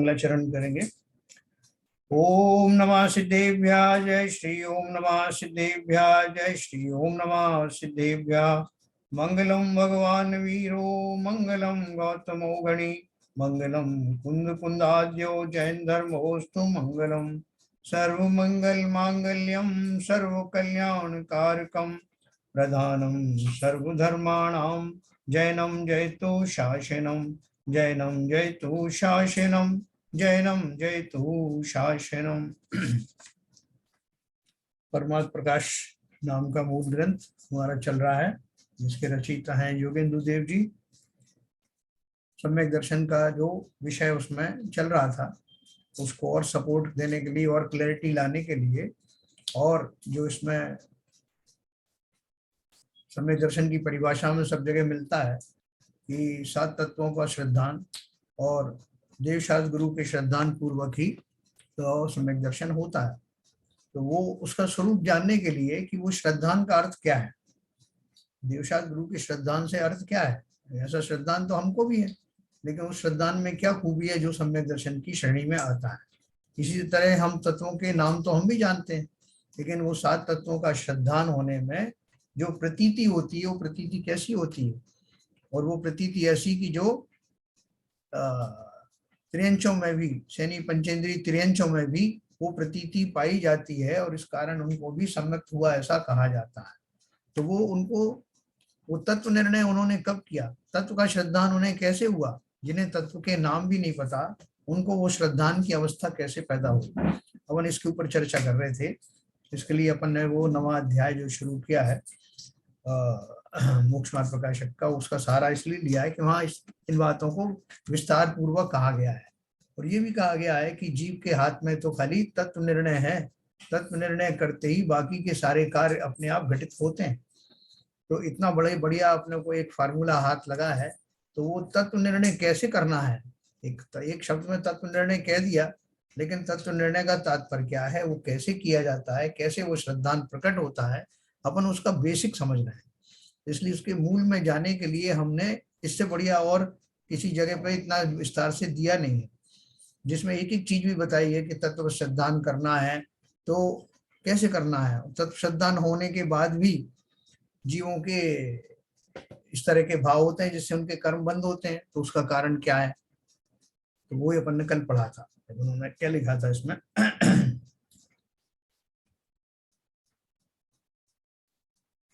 मंगलाचरण करेंगे। ओम नमः सिद्धेभ्याः जय श्री ओम नमः सिद्धेभ्याः जय श्री ओम नमः सिद्धेभ्याः। मंगलम भगवान वीरो मंगलम गौतमो गणी मंगलम कुंद कुंदाद्यो जैन धर्मोस्तु मंगलम। सर्वमंगल मांगल्यम सर्व कल्याण कारकम प्रधानम सर्वधर्माणां जैनम जयतु शासनम जैनम जयतु शासनम जैनम जयतु शासनम। परमार्थ प्रकाश नाम का मूल ग्रंथ हमारा चल रहा है, जिसके रचयिता हैं योगेंद्र देव जी। सम्यक दर्शन का जो विषय उसमें चल रहा था, उसको और सपोर्ट देने के लिए और क्लैरिटी लाने के लिए, और जो इसमें सम्यक दर्शन की परिभाषा में सब जगह मिलता है कि 7 तत्वों का श्रद्धान और देवशास्त्र गुरु के श्रद्धान पूर्वक ही तो सम्यक दर्शन होता है। तो वो उसका स्वरूप जानने के लिए कि वो श्रद्धान का अर्थ क्या है, देवशास्त्र गुरु के श्रद्धान से अर्थ क्या है। ऐसा श्रद्धान तो हमको भी है, लेकिन उस श्रद्धान में क्या खूबी है जो सम्यक दर्शन की श्रेणी में आता है। इसी तरह हम तत्वों के नाम तो हम भी जानते हैं, लेकिन वो 7 तत्वों का श्रद्धान होने में जो प्रतीति होती है, वो प्रतीति कैसी होती है, और वो प्रतीति ऐसी कि जो त्रियंचों में भी, शनि पंचेंद्रीय त्रियंचों में भी वो प्रतीति पाई जाती है, और इस कारण उनको भी सम्यक हुआ ऐसा कहा जाता है। तो वो उनको वो तत्व निर्णय उन्होंने कब किया, तत्व का श्रद्धान उन्हें कैसे हुआ, जिन्हें तत्व के नाम भी नहीं पता उनको वो श्रद्धान की अवस्था कैसे पैदा हुई। अपन इसके ऊपर चर्चा कर रहे थे। इसके लिए अपन ने वो 9वां अध्याय जो शुरू किया है मोक्ष मार्ग प्रकाशक का, उसका सहारा इसलिए लिया है कि वहाँ इन बातों को विस्तार पूर्वक कहा गया है। और ये भी कहा गया है कि जीव के हाथ में तो खाली तत्व निर्णय है, तत्व निर्णय करते ही बाकी के सारे कार्य अपने आप घटित होते हैं। तो इतना बढ़िया अपने को एक फार्मूला हाथ लगा है, तो वो तत्व निर्णय कैसे करना है, एक शब्द में तत्व निर्णय कह दिया, लेकिन तत्व निर्णय का तात्पर्य क्या है, वो कैसे किया जाता है, कैसे वो श्रद्धान प्रकट होता है, अपन उसका बेसिक समझना है। इसलिए उसके मूल में जाने के लिए हमने इससे बढ़िया और किसी जगह पे इतना विस्तार से दिया नहीं है, जिसमें एक एक चीज भी बताई है कि तत्व श्रद्धान करना है तो कैसे करना है। तत्व श्रद्धान होने के बाद भी जीवों के इस तरह के भाव होते हैं जिससे उनके कर्म बंद होते हैं, तो उसका कारण क्या है, तो वो अपन ने कल पढ़ा था। उन्होंने क्या लिखा था इसमें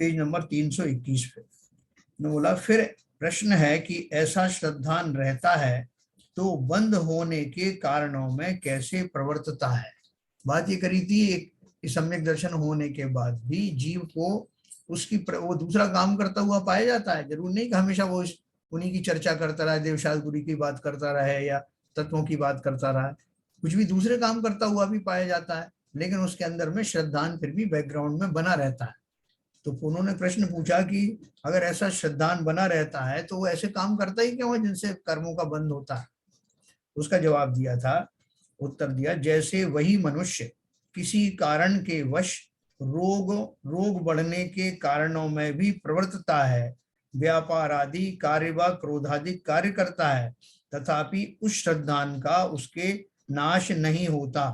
पेज नंबर 321 पे ने बोला, फिर प्रश्न है कि ऐसा श्रद्धान रहता है तो बंद होने के कारणों में कैसे प्रवर्तता है। बात ये करी थी, एक सम्यक दर्शन होने के बाद भी जीव को उसकी वो दूसरा काम करता हुआ पाया जाता है। जरूर नहीं कि हमेशा वो उन्हीं की चर्चा करता रहे, देवशास्त्र गुरु की बात करता रहे या तत्वों की बात करता रहा, कुछ भी दूसरे काम करता हुआ भी पाया जाता है, लेकिन उसके अंदर में श्रद्धान फिर भी बैकग्राउंड में बना रहता है। तो उन्होंने प्रश्न पूछा कि अगर ऐसा श्रद्धान बना रहता है तो वो ऐसे काम करता ही क्यों है जिनसे कर्मों का बंध होता है। उसका जवाब दिया था, उत्तर दिया, जैसे वही मनुष्य किसी कारण के वश रोग बढ़ने के कारणों में भी प्रवर्तता है, व्यापार आदि कार्य व क्रोधादि कार्य करता है, तथापि उस श्रद्धान का उसके नाश नहीं होता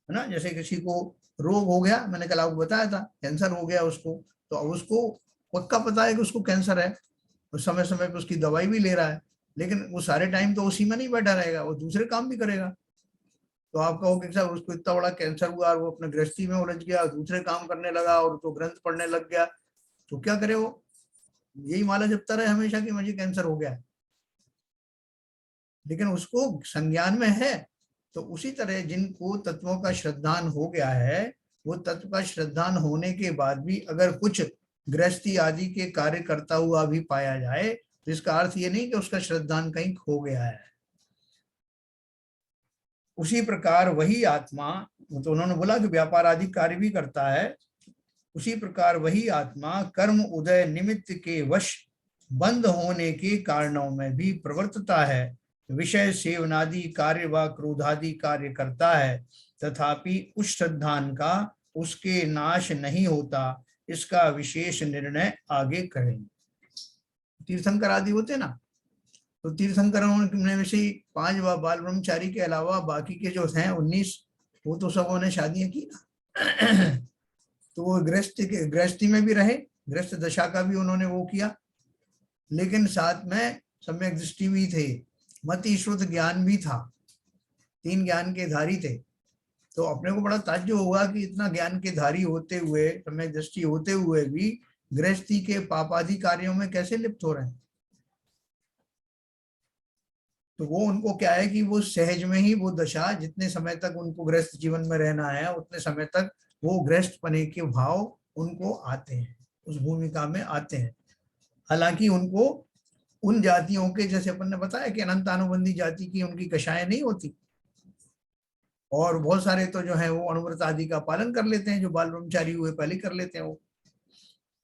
है ना। जैसे किसी को रोग हो गया, मैंने कल आपको बताया था, कैंसर हो गया उसको, तो अब उसको पक्का पता है कि उसको कैंसर है, और समय समय पे उसकी दवाई भी ले रहा है, लेकिन वो सारे टाइम तो उसी में नहीं बैठा रहेगा, वो दूसरे काम भी करेगा। तो आप कहोगे साहब उसको इतना बड़ा कैंसर हुआ और वो अपने गृहस्थी में उलझ गया, दूसरे काम करने लगा और तो ग्रंथ पढ़ने लग गया, तो क्या करे वो, यही माला जपता रहे हमेशा कि मुझे कैंसर हो गया है, लेकिन उसको संज्ञान में है। तो उसी तरह जिनको तत्वों का श्रद्धान हो गया है, वो तत्व का श्रद्धान होने के बाद भी अगर कुछ गृहस्थी आदि के कार्य करता हुआ भी पाया जाए, तो इसका अर्थ ये नहीं कि उसका श्रद्धान कहीं खो गया है। उसी प्रकार वही आत्मा, तो उन्होंने बोला कि व्यापार आदि कार्य भी करता है, उसी प्रकार वही आत्मा कर्म उदय निमित्त के वश बंद होने के कारणों में भी प्रवर्तता है, विषय सेवनादि कार्य व क्रोधादि कार्य करता है, तथापि उस श्रद्धान का उसके नाश नहीं होता। इसका विशेष निर्णय आगे करेंगे। तीर्थंकर आदि होते ना, तो तीर्थंकरों में से 5 बाल ब्रह्मचारी के अलावा बाकी के जो हैं 19, वो तो सबों ने शादियां की ना। तो वो गृहस्थी में भी रहे, गृहस्थ दशा का भी उन्होंने वो किया, लेकिन साथ में सम्यक दृष्टि भी थे, मति श्रुत ज्ञान भी था, 3 ज्ञान के धारी थे। तो अपने को बड़ा ताज्जुब होगा कि इतना ज्ञान के धारी होते हुए, सम्यक दृष्टि होते हुए भी गृहस्थी के पापादि कार्यों में कैसे लिप्त हो रहे हैं। तो वो उनको क्या है कि वो सहज में ही वो दशा, जितने समय तक उनको गृहस्थ जीवन में रहना है उतने समय तक वो गृहस्थ पने के भाव उनको आते हैं, उस भूमिका में आते हैं। हालांकि उनको उन जातियों के, जैसे अपन ने बताया कि अनंत अनुबंधी जाति की उनकी कषाएं नहीं होती, और बहुत सारे तो जो है वो अनुव्रत आदि का पालन कर लेते हैं, जो बाल ब्रह्मचारी हुए पहले कर लेते हैं वो।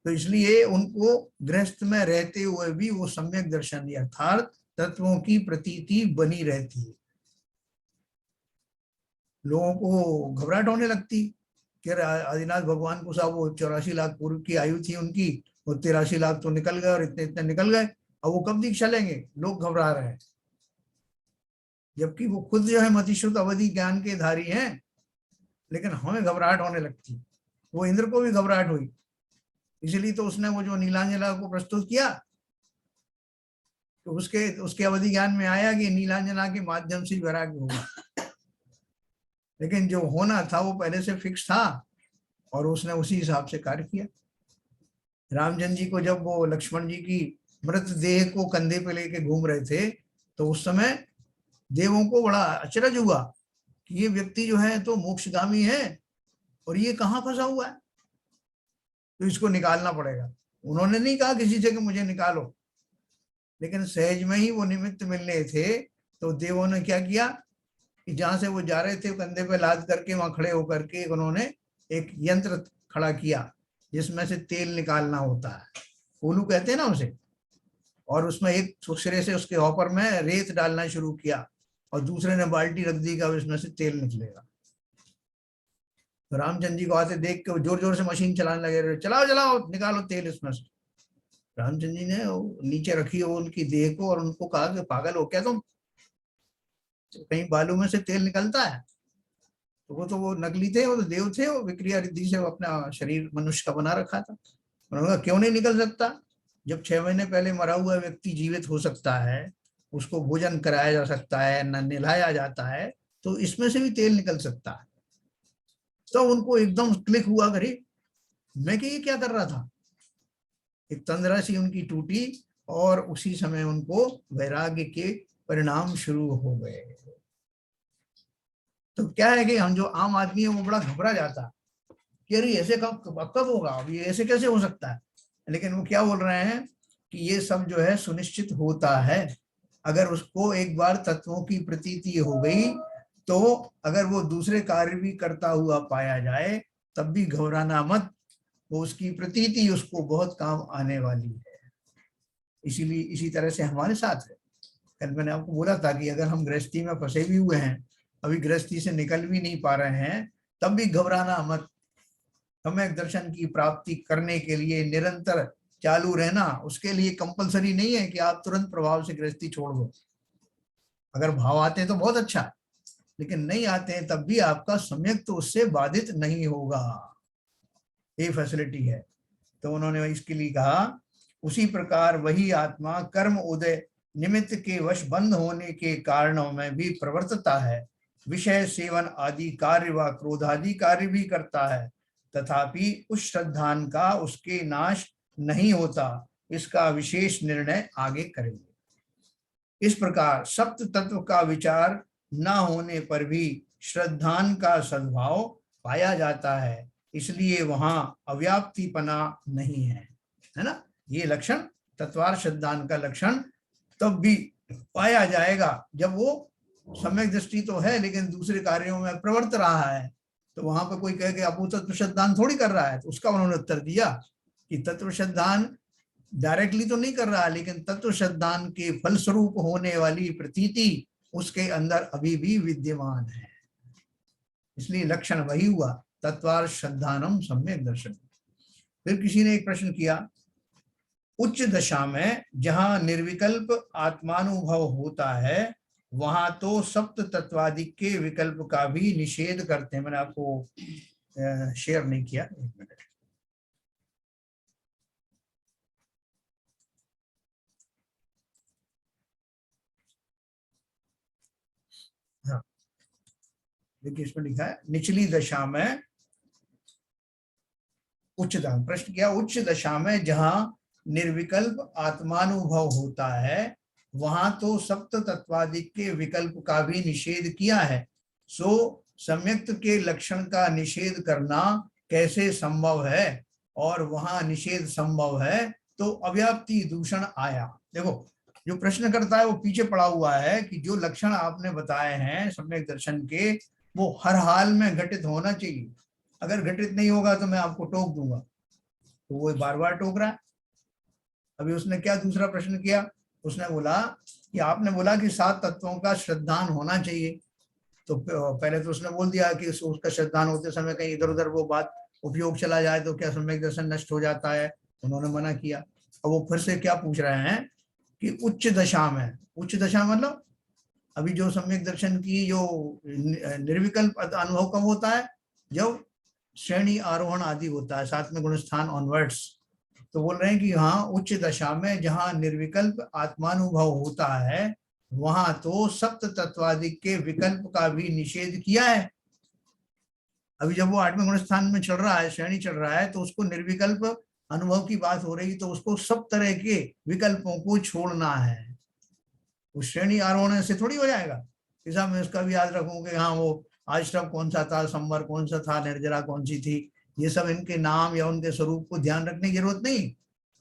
तो इसलिए उनको गृहस्थ में रहते हुए भी वो सम्यक दर्शन अर्थात तत्वों की प्रतीति बनी रहती है। लोगों को घबराहट होने लगती कि आदिनाथ भगवान को साहब वो 84 लाख पूर्व की आयु थी उनकी, वो 83 लाख तो निकल गए और इतने इतने निकल गए, अब वो कब दीक्षा लेंगे, लोग घबरा रहे हैं। जबकि वो खुद जो है मतिश्रुत अवधि ज्ञान के धारी हैं, लेकिन हमें घबराहट होने लगती। वो इंद्र को भी घबराहट हुई, इसलिए तो उसने वो जो नीलांजना को प्रस्तुत किया, तो उसके अवधि ज्ञान में आया कि नीलांजना के माध्यम से वैराग्य होगा, लेकिन जो होना था वो पहले से फिक्स था और उसने उसी हिसाब से कार्य किया। रामचंद्र जी को जब वो लक्ष्मण जी की मृत देह को कंधे पे लेके घूम रहे थे, तो उस समय देवों को बड़ा अचरज हुआ कि ये व्यक्ति जो है तो मोक्षगामी है और ये कहाँ फंसा हुआ है, तो इसको निकालना पड़ेगा। उन्होंने नहीं कहा किसी से कि मुझे निकालो, लेकिन सहज में ही वो निमित्त मिलने थे। तो देवों ने क्या किया कि जहां से वो जा रहे थे कंधे पे लाद करके वहां खड़े होकर के उन्होंने एक यंत्र खड़ा किया जिसमें से तेल निकालना होता है, फूलू कहते हैं ना उसे, और उसमें एक सिरे से उसके हॉपर में रेत डालना शुरू किया और दूसरे ने बाल्टी रख दी कि इसमें से तेल निकलेगा। तो रामचंद्र जी को आते देख के जोर जोर से मशीन चलाने लगे, चलाओ चलाओ निकालो तेल इसमें से। रामचंद्र जी ने नीचे रखी हो उनकी देह को और उनको कहा कि पागल हो क्या तुम, तो कहीं बालू में से तेल निकलता है। तो वो नकली थे, वो तो देव थे, वो विक्रिया रिद्धि से अपना शरीर मनुष्य का बना रखा था। उन्होंने कहा क्यों नहीं निकल सकता, जब 6 महीने पहले मरा हुआ व्यक्ति जीवित हो सकता है, उसको भोजन कराया जा सकता है, न नहलाया जाता है, तो इसमें से भी तेल निकल सकता है। तो उनको एकदम क्लिक हुआ, करे मैं कि ये क्या कर रहा था, एक तंद्रा सी उनकी टूटी और उसी समय उनको वैराग्य के परिणाम शुरू हो गए। तो क्या है कि हम जो आम आदमी है वो बड़ा घबरा जाता है कि अरे ऐसे कब होगा, अब ये ऐसे कैसे हो सकता है। लेकिन वो क्या बोल रहे हैं कि ये सब जो है सुनिश्चित होता है, अगर उसको एक बार तत्वों की प्रतीति हो गई तो अगर वो दूसरे कार्य भी करता हुआ पाया जाए तब भी घबराना मत, वो उसकी प्रतीति उसको बहुत काम आने वाली है। इसीलिए इसी तरह से हमारे साथ है। कल मैंने आपको बोला था कि अगर हम गृहस्थी में फंसे भी हुए हैं, अभी गृहस्थी से निकल भी नहीं पा रहे हैं, तब भी घबराना मत। हमें दर्शन की प्राप्ति करने के लिए निरंतर चालू रहना, उसके लिए कंपलसरी नहीं है कि आप तुरंत प्रभाव से गृहस्थी छोड़ दो। अगर भाव आते हैं तो बहुत अच्छा, लेकिन नहीं आते हैं तब भी आपका सम्यक तो उससे बाधित नहीं होगा, ये फैसिलिटी है। तो उन्होंने इसके लिए कहा उसी प्रकार वही आत्मा कर्म उदय निमित्त के वश बंद होने के कारणों में भी प्रवर्तता है, विषय सेवन आदि कार्य व क्रोधादि कार्य भी करता है, तथापि उस श्रद्धान का उसके नाश नहीं होता। इसका विशेष निर्णय आगे करेंगे। इस प्रकार सप्त तत्व का विचार न होने पर भी श्रद्धान का सद्भाव पाया जाता है, इसलिए वहां अव्याप्तिपना नहीं है ना। ये लक्षण तत्वार श्रद्धान का लक्षण तब भी पाया जाएगा जब वो सम्यक दृष्टि तो है लेकिन दूसरे कार्यों में प्रवर्त रहा है। तो वहां पर कोई कहे कि अब वो तत्व श्रद्धान थोड़ी कर रहा है, तो उसका उन्होंने उत्तर दिया कि तत्व श्रद्धान डायरेक्टली तो नहीं कर रहा, लेकिन तत्व श्रद्धान के फलस्वरूप होने वाली प्रतीति उसके अंदर अभी भी विद्यमान है। इसलिए लक्षण वही हुआ, तत्वार श्रद्धानम सम्यक दर्शन। फिर किसी ने एक प्रश्न किया, उच्च दशा में जहां निर्विकल्प आत्मानुभव होता है वहां तो सप्त तत्वादिक के विकल्प का भी निषेध करते हैं। मैंने आपको शेयर नहीं किया, एक मिनट। हाँ, देखिए इसमें लिखा है निचली दशा में उच्च दशा, प्रश्न किया उच्च दशा में जहां निर्विकल्प आत्मानुभव होता है वहां तो सप्त तत्वादिक के विकल्प का भी निषेध किया है, सो सम्यक्त के लक्षण का निषेध करना कैसे संभव है, और वहां निषेध संभव है तो अव्याप्ति दूषण आया। देखो जो प्रश्न करता है वो पीछे पड़ा हुआ है कि जो लक्षण आपने बताए हैं सम्यक दर्शन के वो हर हाल में घटित होना चाहिए, अगर घटित नहीं होगा तो मैं आपको टोक दूंगा, तो वो बार बार टोक रहा है। अभी उसने क्या दूसरा प्रश्न किया, उसने बोला कि आपने बोला कि 7 तत्वों का श्रद्धान होना चाहिए, तो पहले तो उसने बोल दिया कि उसका श्रद्धान होते समय कहीं इधर उधर वो बात उपयोग चला जाए तो क्या सम्यक दर्शन नष्ट हो जाता है, उन्होंने मना किया। अब वो फिर से क्या पूछ रहे हैं कि उच्च दशा में, उच्च दशा मतलब अभी जो सम्यक दर्शन की जो निर्विकल्प अनुभव कब होता है, जब श्रेणी आरोहण आदि होता है, साथ में गुणस्थान ऑनवर्ड्स। तो बोल रहे हैं कि हाँ उच्च दशा में जहां निर्विकल्प आत्मानुभव होता है वहां तो सप्त तत्वादिक के विकल्प का भी निषेध किया है। अभी जब वो 8वें गुणस्थान में चल रहा है, श्रेणी चल रहा है, तो उसको निर्विकल्प अनुभव की बात हो रही, तो उसको सब तरह के विकल्पों को छोड़ना है। उस श्रेणी आरोहण से थोड़ी हो जाएगा कि साहब मैं उसका भी याद रखूं कि हाँ वो आश्रम कौन सा था, संवर कौन सा था, निर्जरा कौन सी थी, ये सब इनके नाम या उनके स्वरूप को ध्यान रखने की जरूरत नहीं,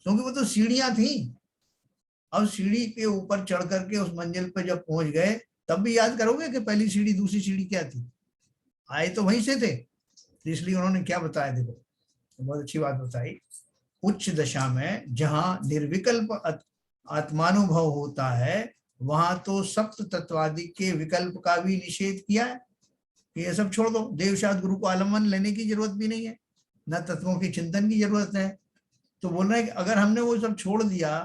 क्योंकि वो तो सीढ़ियां थी। अब सीढ़ी के ऊपर चढ़ करके उस मंजिल पे जब पहुंच गए तब भी याद करोगे कि पहली सीढ़ी दूसरी सीढ़ी क्या थी, आए तो वहीं से थे। इसलिए उन्होंने क्या बताया, देखो बहुत अच्छी बात बताई, उच्च दशा में जहां निर्विकल्प आत्मानुभव होता है वहां तो सप्त तत्वादिक के विकल्प का भी निषेध किया है कि ये सब छोड़ दो, देवशाद गुरु को आलम्बन लेने की जरूरत भी नहीं है, न तत्वों के चिंतन की जरूरत है। तो बोल रहे हैं कि अगर हमने वो सब छोड़ दिया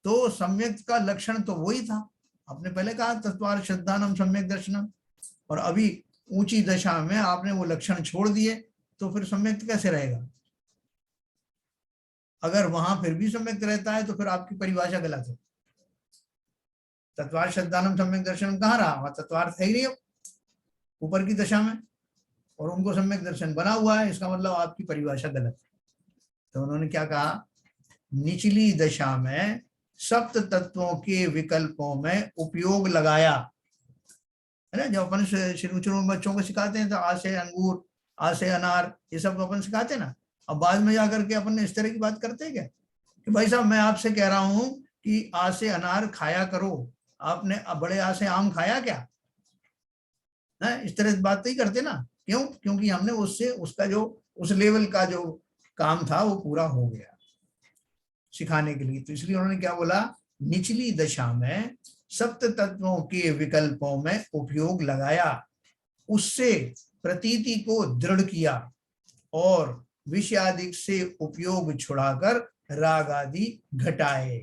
तो सम्यक का लक्षण तो वही था, आपने पहले कहा तत्वार श्रद्धानम सम्यक दर्शनम, और अभी ऊंची दशा में आपने वो लक्षण छोड़ दिए तो फिर सम्यक कैसे रहेगा। अगर वहां फिर भी सम्यक रहता है तो फिर आपकी परिभाषा गलत है। तत्वार श्रद्धानम सम्यक दर्शन कहाँ रहा, वहां तत्वार्थ है ही नहीं ऊपर की दशा में, और उनको सम्यक दर्शन बना हुआ है, इसका मतलब आपकी परिभाषा गलत है। तो उन्होंने क्या कहा, निचली दशा में सप्त तत्वों के विकल्पों में उपयोग लगाया है ना, जब अपन शुरू में बच्चों को सिखाते हैं तो आ से अंगूर, आ से अनार, ये सब अपन सिखाते हैं ना। अब बाद में जाकर के अपन इस तरह की बात करते हैं क्या कि भाई साहब मैं आपसे कह रहा हूं कि आ से अनार खाया करो, आपने बड़े आ से आम खाया क्या है, इस तरह से बात नहीं करते ना। क्यों, क्योंकि हमने उससे उसका जो उस लेवल का जो काम था वो पूरा हो गया सिखाने के लिए। तो इसलिए उन्होंने क्या बोला, निचली दशा में सप्त तत्वों के विकल्पों में उपयोग लगाया, उससे प्रतीति को दृढ़ किया और विषयादिक से उपयोग छुड़ाकर राग आदि घटाए,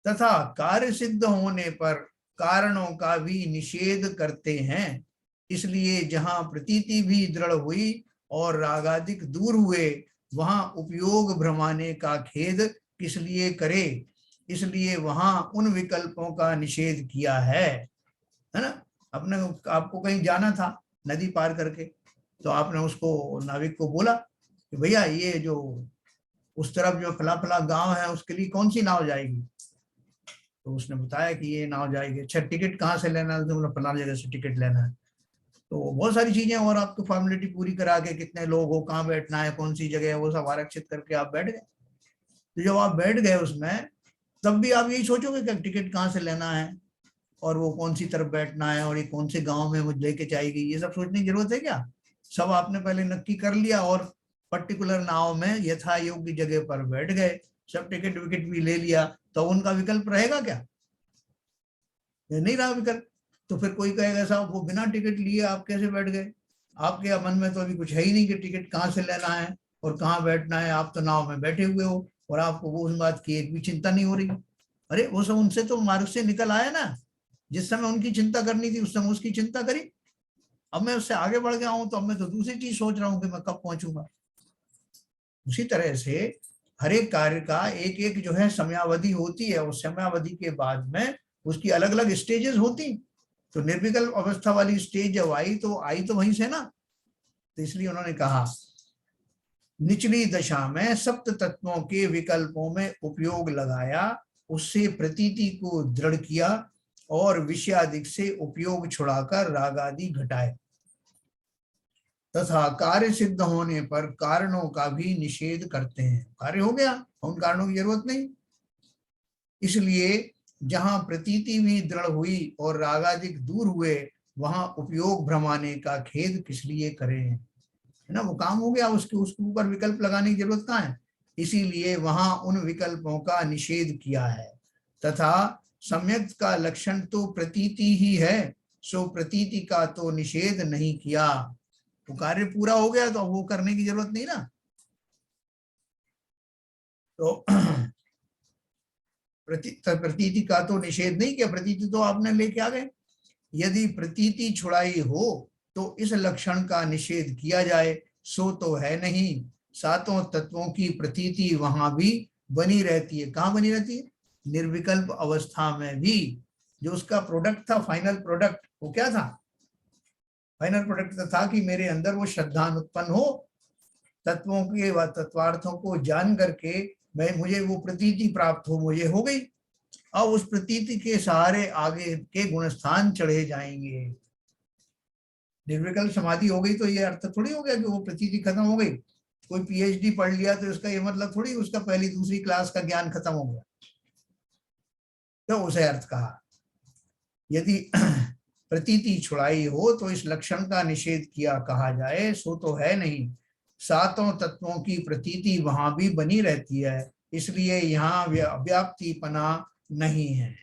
तथा कार्य सिद्ध होने पर कारणों का भी निषेध करते हैं। इसलिए जहां प्रतीति भी दृढ़ हुई और रागादिक दूर हुए वहां उपयोग भ्रमाने का खेद किस लिए करे, इसलिए वहां उन विकल्पों का निषेध किया है ना। अपने आपको कहीं जाना था नदी पार करके, तो आपने उसको नाविक को बोला कि भैया ये जो उस तरफ जो फला फला गांव है उसके लिए कौन सी नाव जाएगी, तो उसने बताया कि ये नाव जाएगी। अच्छा टिकट कहाँ से लेना है, तो फलाना जगह से टिकट लेना है। तो बहुत सारी चीजें और आपको फॉर्मेलिटी पूरी करा के कितने लोग हो, कहाँ बैठना है, कौन सी जगह है, वो सब आरक्षित करके आप बैठ गए। तो जब आप बैठ गए उसमें तब भी आप यही सोचोगे कि टिकट कहाँ से लेना है और वो कौन सी तरफ बैठना है और ये कौन से गांव में मुझे लेके जाएगी, ये सब सोचने की जरूरत है क्या। सब आपने पहले नक्की कर लिया और पर्टिकुलर नाव में यथा योग्य जगह पर बैठ गए, सब टिकट विकेट भी ले लिया, तो उनका विकल्प रहेगा क्या, ये नहीं रहा विकल्प। तो फिर कोई कहेगा साहब वो बिना टिकट लिए आप कैसे बैठ गए, आपके मन में तो अभी कुछ है ही नहीं कि टिकट कहाँ से लेना है और कहाँ बैठना है, आप तो नाव में बैठे हुए हो और आपको वो उस बात की एक भी चिंता नहीं हो रही। अरे वो सब उनसे तो मार्ग से निकल आया ना, जिस समय उनकी चिंता करनी थी उस समय उसकी चिंता करी। अब मैं उससे आगे बढ़ गया हूं तो अब मैं तो दूसरी चीज सोच रहा हूँ कि मैं कब पहुंचूंगा। उसी तरह से हर एक कार्य का एक एक जो है समयावधि होती है, उस समयावधि के बाद में उसकी अलग अलग स्टेजेस होती। तो निर्विकल्प अवस्था वाली स्टेज जब आई तो आई तो वहीं से ना। तो इसलिए उन्होंने कहा निचली दशा में सप्त तत्वों के विकल्पों में उपयोग लगाया, उससे प्रतीति को दृढ़ किया और विषयादिक से उपयोग छुड़ाकर राग आदि घटाए, तथा कार्य सिद्ध होने पर कारणों का भी निषेध करते हैं। कार्य हो गया, उन कारणों की जरूरत नहीं। इसलिए जहां प्रतीति भी दृढ़ हुई और रागादिक दूर हुए, वहां उपयोग भ्रमाने का खेद किस लिए करें, है ना। वो काम हो गया, उसके ऊपर विकल्प लगाने की जरूरत कहाँ है। इसीलिए वहां उन विकल्पों का निषेध किया है। तथा सम्यक का लक्षण तो प्रतीति ही है, सो प्रतीति का तो निषेध नहीं किया। तो कार्य पूरा हो गया तो वो करने की जरूरत नहीं ना। तो प्रतीति का तो निषेध नहीं किया, प्रतीति तो आपने लेके आ गए। यदि प्रतीति छुड़ाई हो तो इस लक्षण का निषेध किया जाए, सो तो है नहीं। सातों तत्वों की प्रतीति वहां भी बनी रहती है। कहाँ बनी रहती है? निर्विकल्प अवस्था में भी। जो उसका प्रोडक्ट था, फाइनल प्रोडक्ट, वो क्या था? फाइनल प्रोडक्ट था कि मेरे अंदर वो श्रद्धा उत्पन्न हो, तत्वों के व तत्वार्थों को जान करके मैं मुझे वो प्रतीति प्राप्त हो, मुझे हो गई। अब उस प्रतीति के सहारे आगे के गुणस्थान चढ़े जाएंगे। निर्विकल्प समाधि हो गई तो ये अर्थ थोड़ी हो गया कि वो प्रतीति खत्म हो गई। कोई पीएचडी पढ़ लिया तो इसका ये मतलब थोड़ी उसका पहली दूसरी क्लास का ज्ञान खत्म हो गया। तो उसे अर्थ कहा यदि प्रतीति छुड़ाई हो तो इस लक्षण का निषेध किया कहा जाए, सो तो है नहीं। सातों तत्वों की प्रतीति वहां भी बनी रहती है, इसलिए यहाँ अव्याप्तिपना नहीं है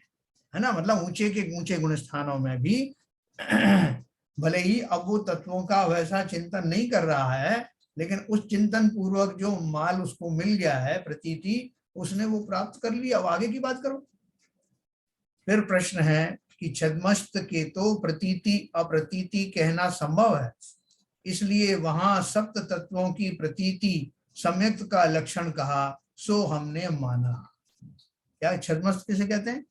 ना। मतलब ऊंचे के ऊंचे गुण स्थानों में भी भले ही अब वो तत्वों का वैसा चिंतन नहीं कर रहा है, लेकिन उस चिंतन पूर्वक जो माल उसको मिल गया है प्रतीति, उसने वो प्राप्त कर लिया। अब आगे की बात करो। फिर प्रश्न है कि छद्मस्त के तो प्रतीति अप्रतीति कहना संभव है, इसलिए वहां सप्त तत्वों की प्रतीति सम्यक्त का लक्षण कहा, सो हमने माना। क्या छद्मस्त किसे कहते हैं?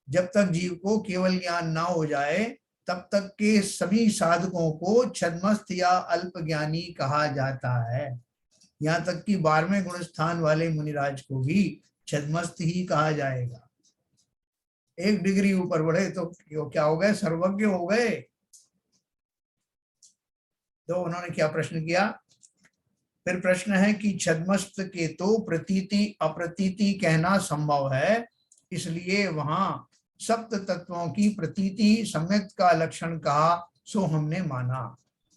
जब तक जीव को केवल ज्ञान ना हो जाए तब तक के सभी साधकों को छद्मस्त या अल्प ज्ञानी कहा जाता है। यहाँ तक कि 12वें गुण स्थान वाले मुनिराज को भी छद्मस्त ही कहा जाएगा। एक डिग्री ऊपर बढ़े तो क्या हो गए? सर्वज्ञ हो गए। तो उन्होंने क्या प्रश्न किया? फिर प्रश्न है कि छद्मस्त के तो प्रतीति अप्रतीति कहना संभव है, इसलिए वहां सप्त तत्वों की प्रतीति सम्यक का लक्षण कहा, सो हमने माना।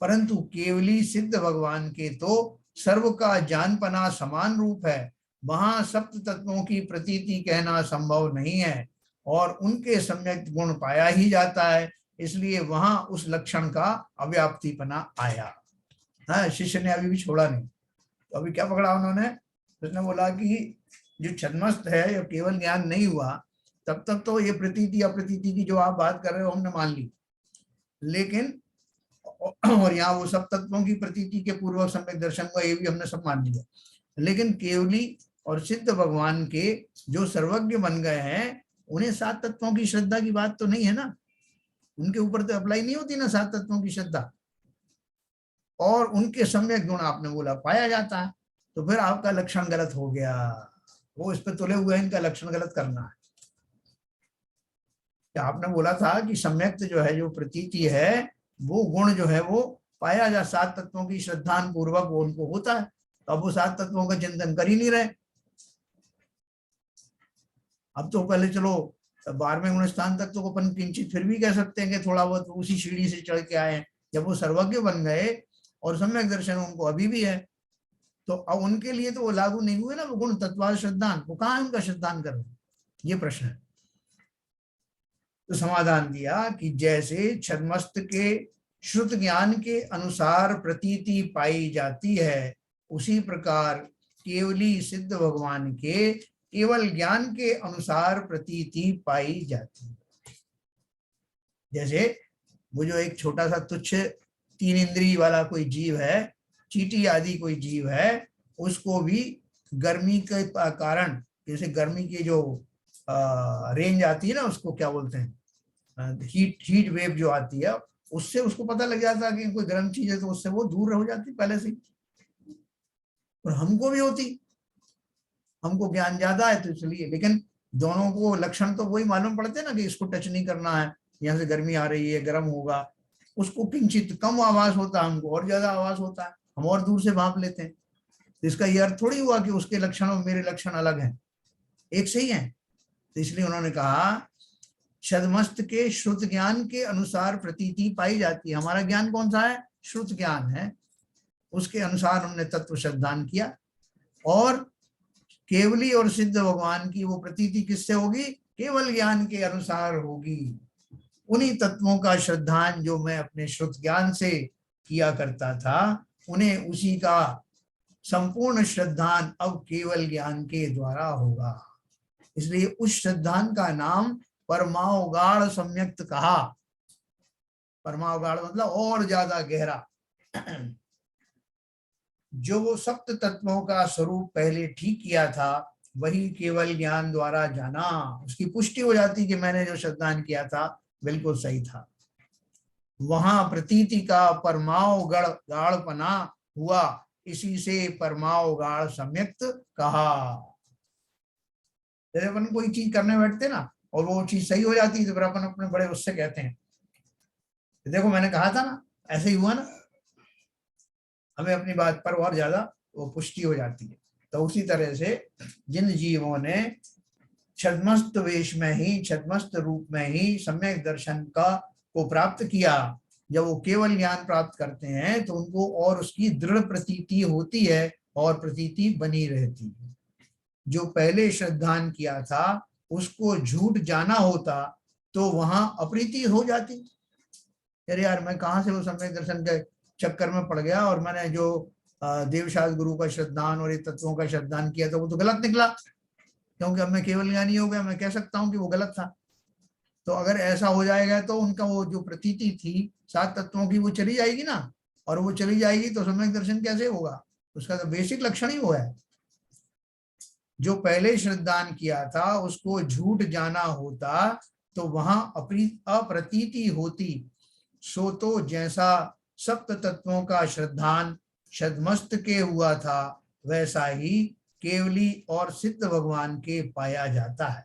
परंतु केवली सिद्ध भगवान के तो सर्व का जानपना समान रूप है, वहां सप्त तत्वों की प्रतीति कहना संभव नहीं है और उनके सम्यक गुण पाया ही जाता है, इसलिए वहां उस लक्षण का अव्याप्तिपना आया। हाँ, शिष्य ने अभी भी छोड़ा नहीं। तो अभी क्या पकड़ा उन्होंने? उसने बोला कि जो छद्मस्त है या केवल ज्ञान नहीं हुआ तब तक तो ये प्रतीति अप्रतीति की जो आप बात कर रहे हो हमने मान ली, लेकिन और यहाँ वो सब तत्वों की प्रतीति के पूर्वक सम्यक दर्शन को ये भी हमने सब मान लिया, लेकिन केवली और सिद्ध भगवान के जो सर्वज्ञ बन गए हैं उन्हें सात तत्वों की श्रद्धा की बात तो नहीं है ना। उनके ऊपर तो अप्लाई नहीं होती ना सात तत्वों की श्रद्धा, और उनके सम्यक गुण आपने बोला पाया जाता है। तो फिर आपका लक्षण गलत हो गया। वो इस पे तुले हुए हैं, इनका लक्षण गलत करना है। आपने बोला था कि सम्यक जो है, जो प्रतीति है, वो गुण जो है वो पाया जा सात तत्वों की श्रद्धान पूर्वक वो उनको होता है। तो अब वो सात तत्वों का चिंतन कर ही नहीं रहे। अब तो पहले चलो 12वें गुण स्थान तक तो अपन किंचित फिर भी कह सकते हैं कि थोड़ा बहुत उसी सीढ़ी से चढ़ के आए हैं। जब वो सर्वज्ञ बन गए और सम्यक दर्शन उनको अभी भी है, तो अब उनके लिए तो वो लागू नहीं हुए ना वो गुण तत्वाद श्रद्धान। वो कहाँ है उनका श्रद्धान कर रहे? ये प्रश्न है। तो समाधान दिया कि जैसे छद्मस्त के श्रुत ज्ञान के अनुसार प्रतीति पाई जाती है, उसी प्रकार केवली सिद्ध भगवान के केवल ज्ञान के अनुसार प्रतीति पाई जाती है। जैसे वो जो एक छोटा सा तुच्छ 3 इंद्रिय वाला कोई जीव है, चींटी आदि कोई जीव है, उसको भी गर्मी के कारण, जैसे गर्मी की जो रेंज आती है ना, उसको क्या बोलते हैं, हीट वेव जो आती है, उससे उसको पता लग जाता है कि कोई गर्म चीज है, तो उससे वो दूर हो जाती पहले से। और हमको भी होती, हमको ज्ञान ज्यादा है तो इसलिए, लेकिन दोनों को लक्षण तो वही मालूम पड़ते हैं ना कि इसको टच नहीं करना है, यहाँ से गर्मी आ रही है, गर्म होगा। उसको किंचित कम आवाज होता है, हमको और ज्यादा आवाज होता है, हम और दूर से भाप लेते हैं। तो इसका यह अर्थ थोड़ी हुआ कि उसके लक्षण और मेरे लक्षण अलग हैं, एक से ही हैं। तो इसलिए उन्होंने कहा छद्मस्त के श्रुत ज्ञान के अनुसार प्रतीति पाई जाती है। हमारा ज्ञान कौन सा है? श्रुत ज्ञान है, उसके अनुसार हमने तत्व श्रद्धान किया। और केवली और सिद्ध भगवान की वो प्रतीति किससे होगी? केवल ज्ञान के अनुसार होगी। उन्हीं तत्वों का श्रद्धान जो मैं अपने श्रुत ज्ञान से किया करता था, उन्हें उसी का संपूर्ण श्रद्धान अब केवल ज्ञान के द्वारा होगा। इसलिए उस श्रद्धान का नाम परमावगाढ़ सम्यक्त कहा। परमावगाढ़ मतलब और ज्यादा गहरा। जो वो सप्त तत्वों का स्वरूप पहले ठीक किया था, वही केवल ज्ञान द्वारा जाना, उसकी पुष्टि हो जाती कि मैंने जो श्रद्धान किया था बिल्कुल सही था। वहां प्रतीति का परमावगाढ़ गाढ़पना हुआ, इसी से परमावगाढ़ सम्यक्त कहा। जैसे अपन कोई चीज करने बैठते ना और वो चीज सही हो जाती है, तो फिर अपन अपने बड़े उससे कहते हैं, देखो मैंने कहा था ना, ऐसे ही हुआ ना। हमें अपनी बात पर और ज्यादा वो पुष्टि हो जाती है। तो उसी तरह से जिन जीवों ने छद्मस्त वेश में ही, छद्मस्त रूप में ही सम्यक दर्शन का को प्राप्त किया, जब वो केवल ज्ञान प्राप्त करते हैं तो उनको और उसकी दृढ़ प्रतीति होती है और प्रतीति बनी रहती है। जो पहले श्रद्धान किया था उसको झूठ जाना होता तो वहां अप्रीति हो जाती। अरे यार, मैं कहाँ से वो सम्यक दर्शन के चक्कर में पड़ गया, और मैंने जो देवशास्त्र गुरु का श्रद्धान और ये तत्वों का श्रद्धान किया था वो तो गलत निकला, क्योंकि अब मैं केवल ज्ञानी हो गया, मैं कह सकता हूँ कि वो गलत था। तो अगर ऐसा हो जाएगा तो उनका वो जो प्रतीति थी 7 तत्वों की, वो चली जाएगी ना। और वो चली जाएगी तो सम्यक दर्शन कैसे होगा? उसका तो बेसिक लक्षण ही वो है। जो पहले श्रद्धान किया था उसको झूठ जाना होता तो वहां अप्रतीति होती। सो तो जैसा सप्त तत्वों का श्रद्धान छद्मस्त के हुआ था, वैसा ही केवली और सिद्ध भगवान के पाया जाता है।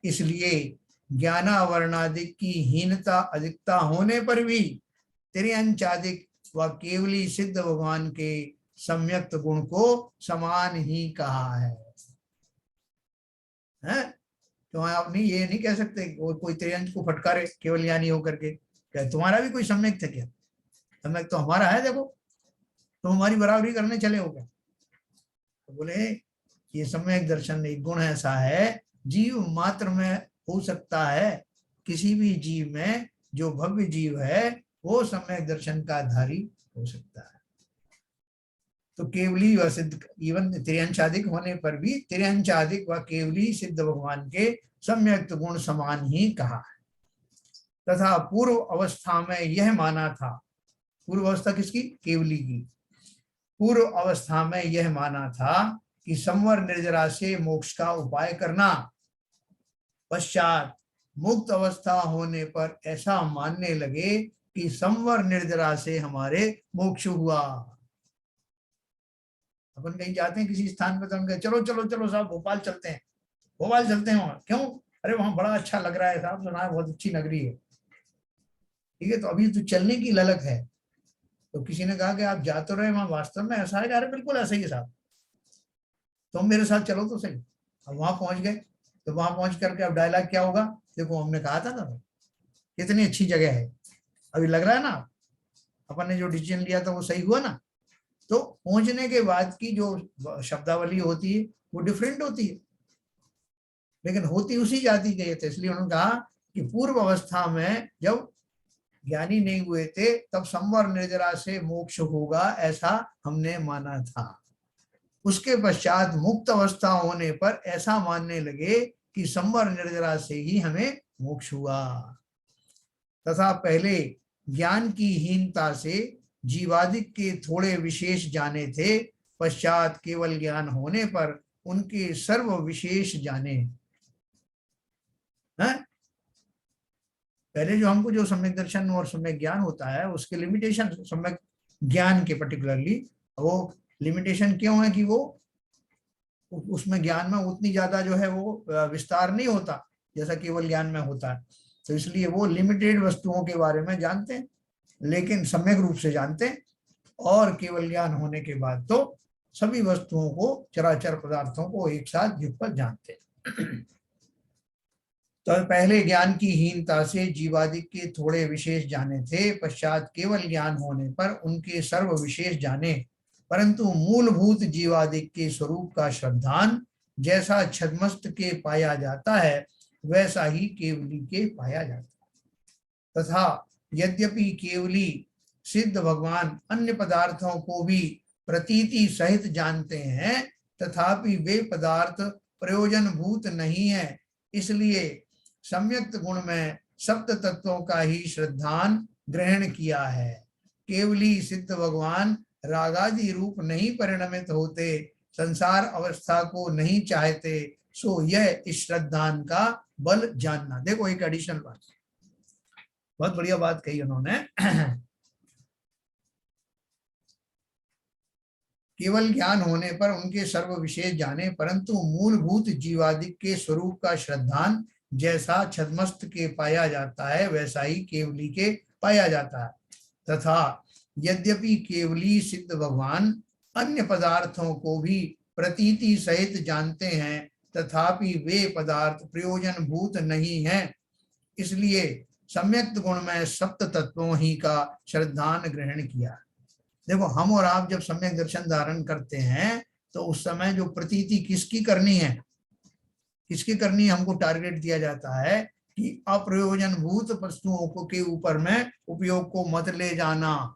इसलिए ज्ञानावरणादिक की हीनता अधिकता होने पर भी तिर्यंचादिक व केवली सिद्ध भगवान के सम्यक्त गुण को समान ही कहा है। तो आप नहीं, ये नहीं कह सकते कोई त्रियंश को फटकारे केवल ज्ञानी होकर के, क्या तुम्हारा भी कोई सम्यक था क्या? सम्यक तो हमारा है, देखो तुम हमारी बराबरी करने चले हो क्या? तो बोले ये सम्यक दर्शन एक गुण ऐसा है जीव मात्र में हो सकता है, किसी भी जीव में जो भव्य जीव है वो सम्यक दर्शन का धारी हो सकता है। तो केवली व सिद्ध, इवन त्रियंशादिक होने पर भी त्रियंशादिक व केवली सिद्ध भगवान के सम्यक्त गुण समान ही कहा है। तथा पूर्व अवस्था में यह माना था, पूर्व अवस्था किसकी? केवली की। पूर्व अवस्था में यह माना था कि संवर निर्जरा से मोक्ष का उपाय करना, पश्चात मुक्त अवस्था होने पर ऐसा मानने लगे कि संवर निर्जरा से हमारे मोक्ष हुआ। अपन कहीं जाते हैं किसी स्थान पे तो हम कहते चलो चलो चलो साहब भोपाल चलते हैं, भोपाल चलते हैं। वहां क्यों? अरे वहां बड़ा अच्छा लग रहा है साहब, सुना है बहुत अच्छी नगरी है। ठीक है, तो अभी तो चलने की ललक है। तो किसी ने कहा कि आप जा तो रहे वहां, वास्तव में ऐसा है? अरे बिल्कुल ऐसा ही है साहब, तुम मेरे साथ चलो तो सही। अब वहां पहुंच गए, तो वहां पहुंच करके अब डायलॉग क्या होगा? देखो हमने कहा था ना कितनी अच्छी जगह है, अभी लग रहा है ना अपन ने जो डिसीजन लिया था वो सही हुआ ना। तो पहुंचने के बाद की जो शब्दावली होती है वो डिफरेंट होती है, लेकिन होती उसी जाति के थे। इसलिए उन्होंने कहा कि पूर्व अवस्था में जब ज्ञानी नहीं हुए थे तब संवर निर्जरा से मोक्ष होगा, ऐसा हमने माना था। उसके पश्चात मुक्त अवस्था होने पर ऐसा मानने लगे कि संवर निर्जरा से ही हमें मोक्ष हुआ। तथा पहले ज्ञान की हीनता से जीवादिक के थोड़े विशेष जाने थे, पश्चात केवल ज्ञान होने पर उनके सर्व विशेष जाने हैं। पहले जो हमको जो सम्यक दर्शन और सम्यक ज्ञान होता है उसके लिमिटेशन, सम्यक ज्ञान के पर्टिकुलरली वो लिमिटेशन क्यों है कि वो उसमें ज्ञान में उतनी ज्यादा जो है वो विस्तार नहीं होता जैसा केवल ज्ञान में होता है, तो इसलिए वो लिमिटेड वस्तुओं के बारे में जानते हैं, लेकिन सम्यक रूप से जानते हैं। और केवल ज्ञान होने के बाद तो सभी वस्तुओं को, चराचर पदार्थों को एक साथ युगपत जानते हैं। तो पहले ज्ञान की हीनता से जीवादिक के थोड़े विशेष जाने थे, पश्चात केवल ज्ञान होने पर उनके सर्व विशेष जाने, परंतु मूलभूत जीवादिक के स्वरूप का श्रद्धान जैसा छद्मस्त के पाया जाता है वैसा ही केवली के पाया जाता है। तथा यद्यपि केवली सिद्ध भगवान अन्य पदार्थों को भी प्रतीति सहित जानते हैं, तथापि वे पदार्थ प्रयोजन भूत नहीं है, इसलिए सम्यक्त गुण में सप्त तत्वों का ही श्रद्धान ग्रहण किया है। केवली सिद्ध भगवान रागादि रूप नहीं परिणमित होते, संसार अवस्था को नहीं चाहते, सो यह इस श्रद्धान का बल जानना। देखो एक एडिशनल बात, बहुत बढ़िया बात कही उन्होंने। केवल ज्ञान होने पर उनके सर्व विशेष जाने, परंतु मूलभूत जीवादिक के स्वरूप का श्रद्धान जैसा छद्मस्त के पाया जाता है वैसा ही केवली के पाया जाता है। तथा यद्यपि केवली सिद्ध भगवान अन्य पदार्थों को भी प्रतीति सहित जानते हैं, तथापि वे पदार्थ प्रयोजन भूत नहीं हैं, इसलिए सम्यक्त गुण में सप्त तत्वों ही का श्रद्धान ग्रहण किया। देखो हम और आप जब सम्यक दर्शन धारण करते हैं तो उस समय जो प्रतीति किसकी करनी है, किसकी करनी है, हमको टारगेट दिया जाता है कि अप्रयोजन भूत वस्तुओं को के ऊपर में उपयोग को मत ले जाना।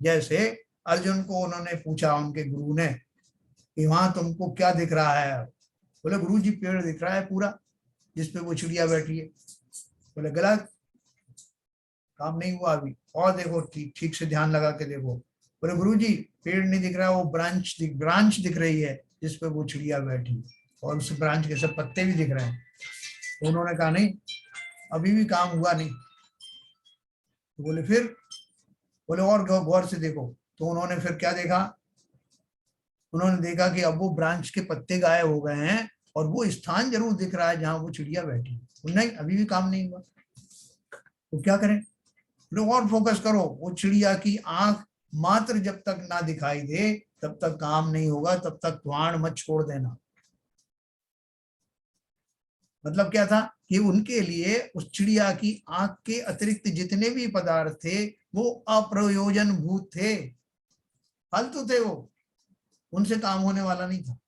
जैसे अर्जुन को उन्होंने पूछा उनके गुरु ने कि वहां तुमको क्या दिख रहा है, बोले गुरु जी पेड़ दिख रहा है पूरा जिसपे वो चिड़िया बैठी है। बोले गलत, काम नहीं हुआ अभी, और देखो ठीक से ध्यान लगा के देखो। बोले गुरुजी पेड़ नहीं दिख रहा, वो ब्रांच दिख रही है जिसपे वो चिड़िया बैठी, और उस ब्रांच के सब पत्ते भी दिख रहे हैं। तो उन्होंने कहा नहीं अभी भी काम हुआ नहीं। तो बोले फिर, बोले और गौर से देखो। तो उन्होंने फिर क्या देखा, उन्होंने देखा कि अब वो ब्रांच के पत्ते गायब हो गए हैं और वो स्थान जरूर दिख रहा है जहां वो चिड़िया बैठी। नहीं अभी भी काम नहीं हुआ, तो क्या करें, लोग और फोकस करो। वो चिड़िया की आंख मात्र जब तक ना दिखाई दे तब तक काम नहीं होगा, तब तक वाण मत छोड़ देना। मतलब क्या था कि उनके लिए उस चिड़िया की आंख के अतिरिक्त जितने भी पदार्थ थे वो अप्रयोजन भूत थे, फालतू थे, वो उनसे काम होने वाला नहीं था।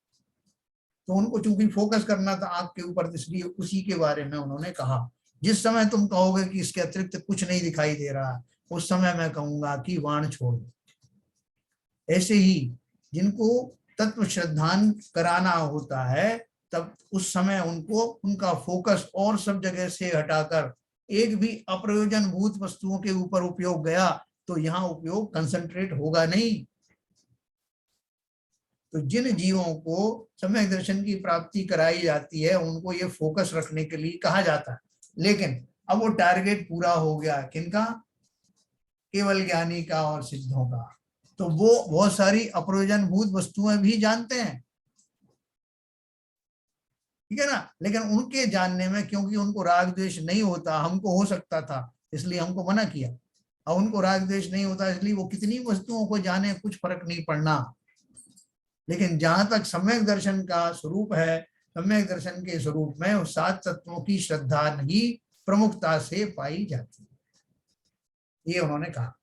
तो उनको चूंकि फोकस करना था आंख के ऊपर, इसलिए उसी के बारे में उन्होंने कहा। जिस समय तुम कहोगे कि इसके अतिरिक्त कुछ नहीं दिखाई दे रहा, उस समय मैं कहूंगा कि वाण छोड़ दो। ऐसे ही जिनको तत्व श्रद्धान कराना होता है तब उस समय उनको उनका फोकस और सब जगह से हटाकर एक भी अप्रयोजन भूत वस्तुओं के ऊपर उपयोग गया तो यहाँ उपयोग कंसंट्रेट होगा नहीं। तो जिन जीवों को सम्यक दर्शन की प्राप्ति कराई जाती है उनको ये फोकस रखने के लिए कहा जाता है, लेकिन अब वो टारगेट पूरा हो गया किनका, केवल ज्ञानी का और सिद्धों का। तो वो बहुत सारी अप्रयोजन भूत वस्तुएं भी जानते हैं, ठीक है ना, लेकिन उनके जानने में क्योंकि उनको राग द्वेष नहीं होता, हमको हो सकता था इसलिए हमको मना किया, और उनको राग द्वेष नहीं होता इसलिए वो कितनी वस्तुओं को जाने कुछ फर्क नहीं पड़ना। लेकिन जहां तक सम्यक दर्शन का स्वरूप है, सम्यक दर्शन के स्वरूप में उस सात तत्वों की श्रद्धा ही प्रमुखता से पाई जाती है। ये उन्होंने कहा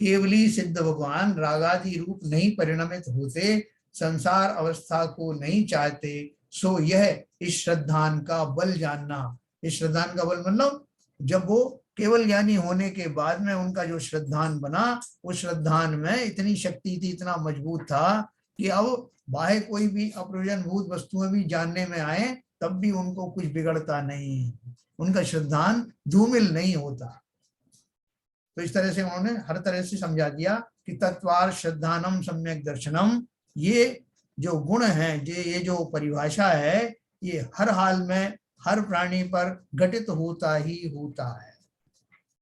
केवली सिद्ध भगवान रागादि रूप नहीं परिणमित होते, संसार अवस्था को नहीं चाहते, सो यह इस श्रद्धान का बल जानना। इस श्रद्धान का बल मतलब जब वो केवल ज्ञानी होने के बाद में उनका जो श्रद्धान बना, उस श्रद्धान में इतनी शक्ति थी, इतना मजबूत था कि अब बाह्य कोई भी अप्रयोजनभूत वस्तुएं भी जानने में आए तब भी उनको कुछ बिगड़ता नहीं, उनका श्रद्धान धूमिल नहीं होता। तो इस तरह से उन्होंने हर तरह से समझा दिया कि तत्वार श्रद्धानम सम्यक दर्शनम, ये जो गुण है, ये जो परिभाषा है, ये हर हाल में हर प्राणी पर घटित होता ही होता है,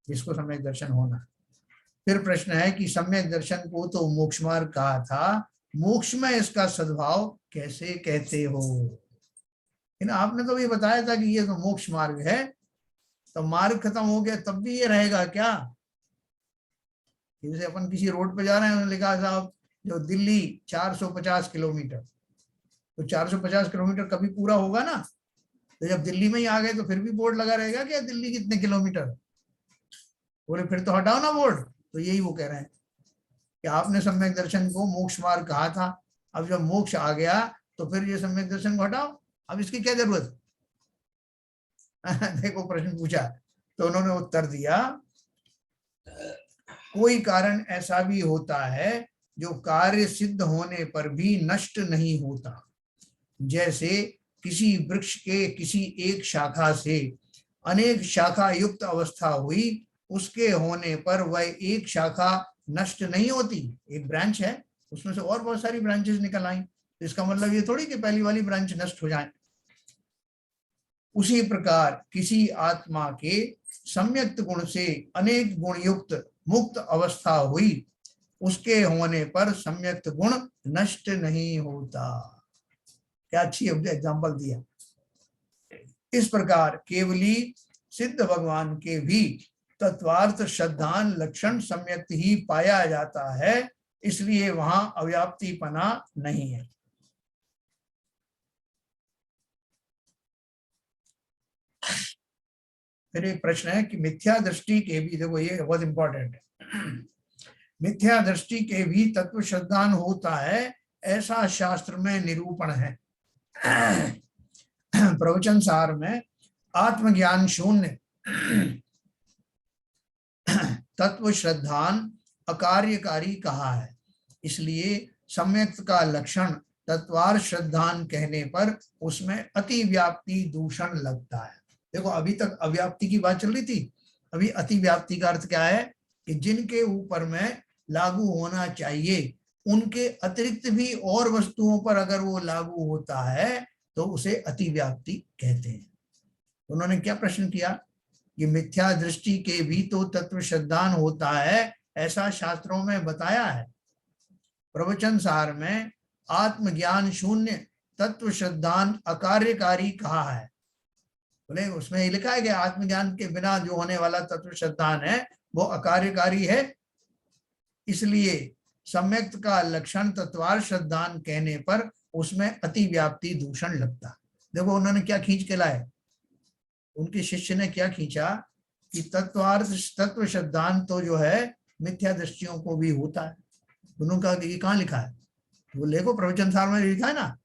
इसको सम्यक दर्शन होना। फिर प्रश्न है कि सम्यक दर्शन को तो मोक्ष मार्ग कहा था, मोक्ष में इसका सद्भाव कैसे कहते हो? आपने तो ये बताया था कि ये तो मोक्ष मार्ग है, तो मार्ग खत्म हो गया तब भी ये रहेगा क्या? जैसे अपन किसी रोड पे जा रहे हैं, उन्होंने लिखा साहब जो दिल्ली 450 किलोमीटर, तो 450 किलोमीटर कभी पूरा होगा ना? तो जब दिल्ली में ही आ गए तो फिर भी बोर्ड लगा रहेगा क्या दिल्ली कितने किलोमीटर? बोले फिर तो हटाओ ना बोर्ड। तो यही वो कह रहे हैं कि आपने सम्यक दर्शन को मोक्ष मार्ग कहा था, अब जब मोक्ष आ गया तो फिर ये सम्यक दर्शन को हटाओ, अब इसकी क्या जरूरत? देखो प्रश्न पूछा तो उन्होंने उत्तर दिया, कोई कारण ऐसा भी होता है जो कार्य सिद्ध होने पर भी नष्ट नहीं होता। जैसे किसी वृक्ष के किसी एक शाखा से अनेक शाखा युक्त अवस्था हुई, उसके होने पर वह एक शाखा नष्ट नहीं होती। एक ब्रांच है, उसमें से और बहुत सारी ब्रांचेस निकल आई, तो इसका मतलब ये थोड़ी कि पहली वाली ब्रांच नष्ट हो जाए। उसी प्रकार किसी आत्मा के सम्यक्त गुण से अनेक गुण युक्त मुक्त अवस्था हुई, उसके होने पर सम्यक्त गुण नष्ट नहीं होता। क्या अच्छी एग्जांपल दिया। इस प्रकार केवली सिद्ध भगवान के भी तत्वार्थ श्रद्धान लक्षण सम्यक्त ही पाया जाता है, इसलिए वहां अव्याप्तिपना नहीं है। फिर एक प्रश्न है कि मिथ्या दृष्टि के भी, देखो ये बहुत इंपॉर्टेंट है, मिथ्या दृष्टि के भी तत्व श्रद्धान होता है, ऐसा शास्त्र में निरूपण है। प्रवचन सार में आत्मज्ञान शून्य तत्व श्रद्धान अकार्यकारी कहा है, इसलिए सम्यक्त का लक्षण तत्वार श्रद्धान कहने पर उसमें अति व्याप्ति दूषण लगता है। देखो अभी तक अव्याप्ति की बात चल रही थी, अभी अति व्याप्ति का अर्थ क्या है कि जिनके ऊपर में लागू होना चाहिए उनके अतिरिक्त भी और वस्तुओं पर अगर वो लागू होता है तो उसे अति व्याप्ति कहते हैं। उन्होंने क्या प्रश्न किया कि मिथ्या दृष्टि के भी तो तत्व श्रद्धान होता है, ऐसा शास्त्रों में बताया है। प्रवचन सार में आत्मज्ञान शून्य तत्व श्रद्धान अकार्यकारी कहा है। बोले उसमें लिखा है कि आत्मज्ञान के बिना जो होने वाला तत्व श्रद्धान है वो अकार्यकारी है, इसलिए सम्यक्त का लक्षण तत्वार श्रद्धान कहने पर उसमें अति व्याप्ति दूषण लगता। देखो उन्होंने क्या खींच के लाए, उनके शिष्य ने क्या खींचा कि तत्वार्थ तत्व श्रद्धान तो जो है मिथ्या दृष्टियों को भी होता है। उन्होंने कहा कि कहाँ लिखा है? वो देखो प्रवचन सार में लिखा है ना,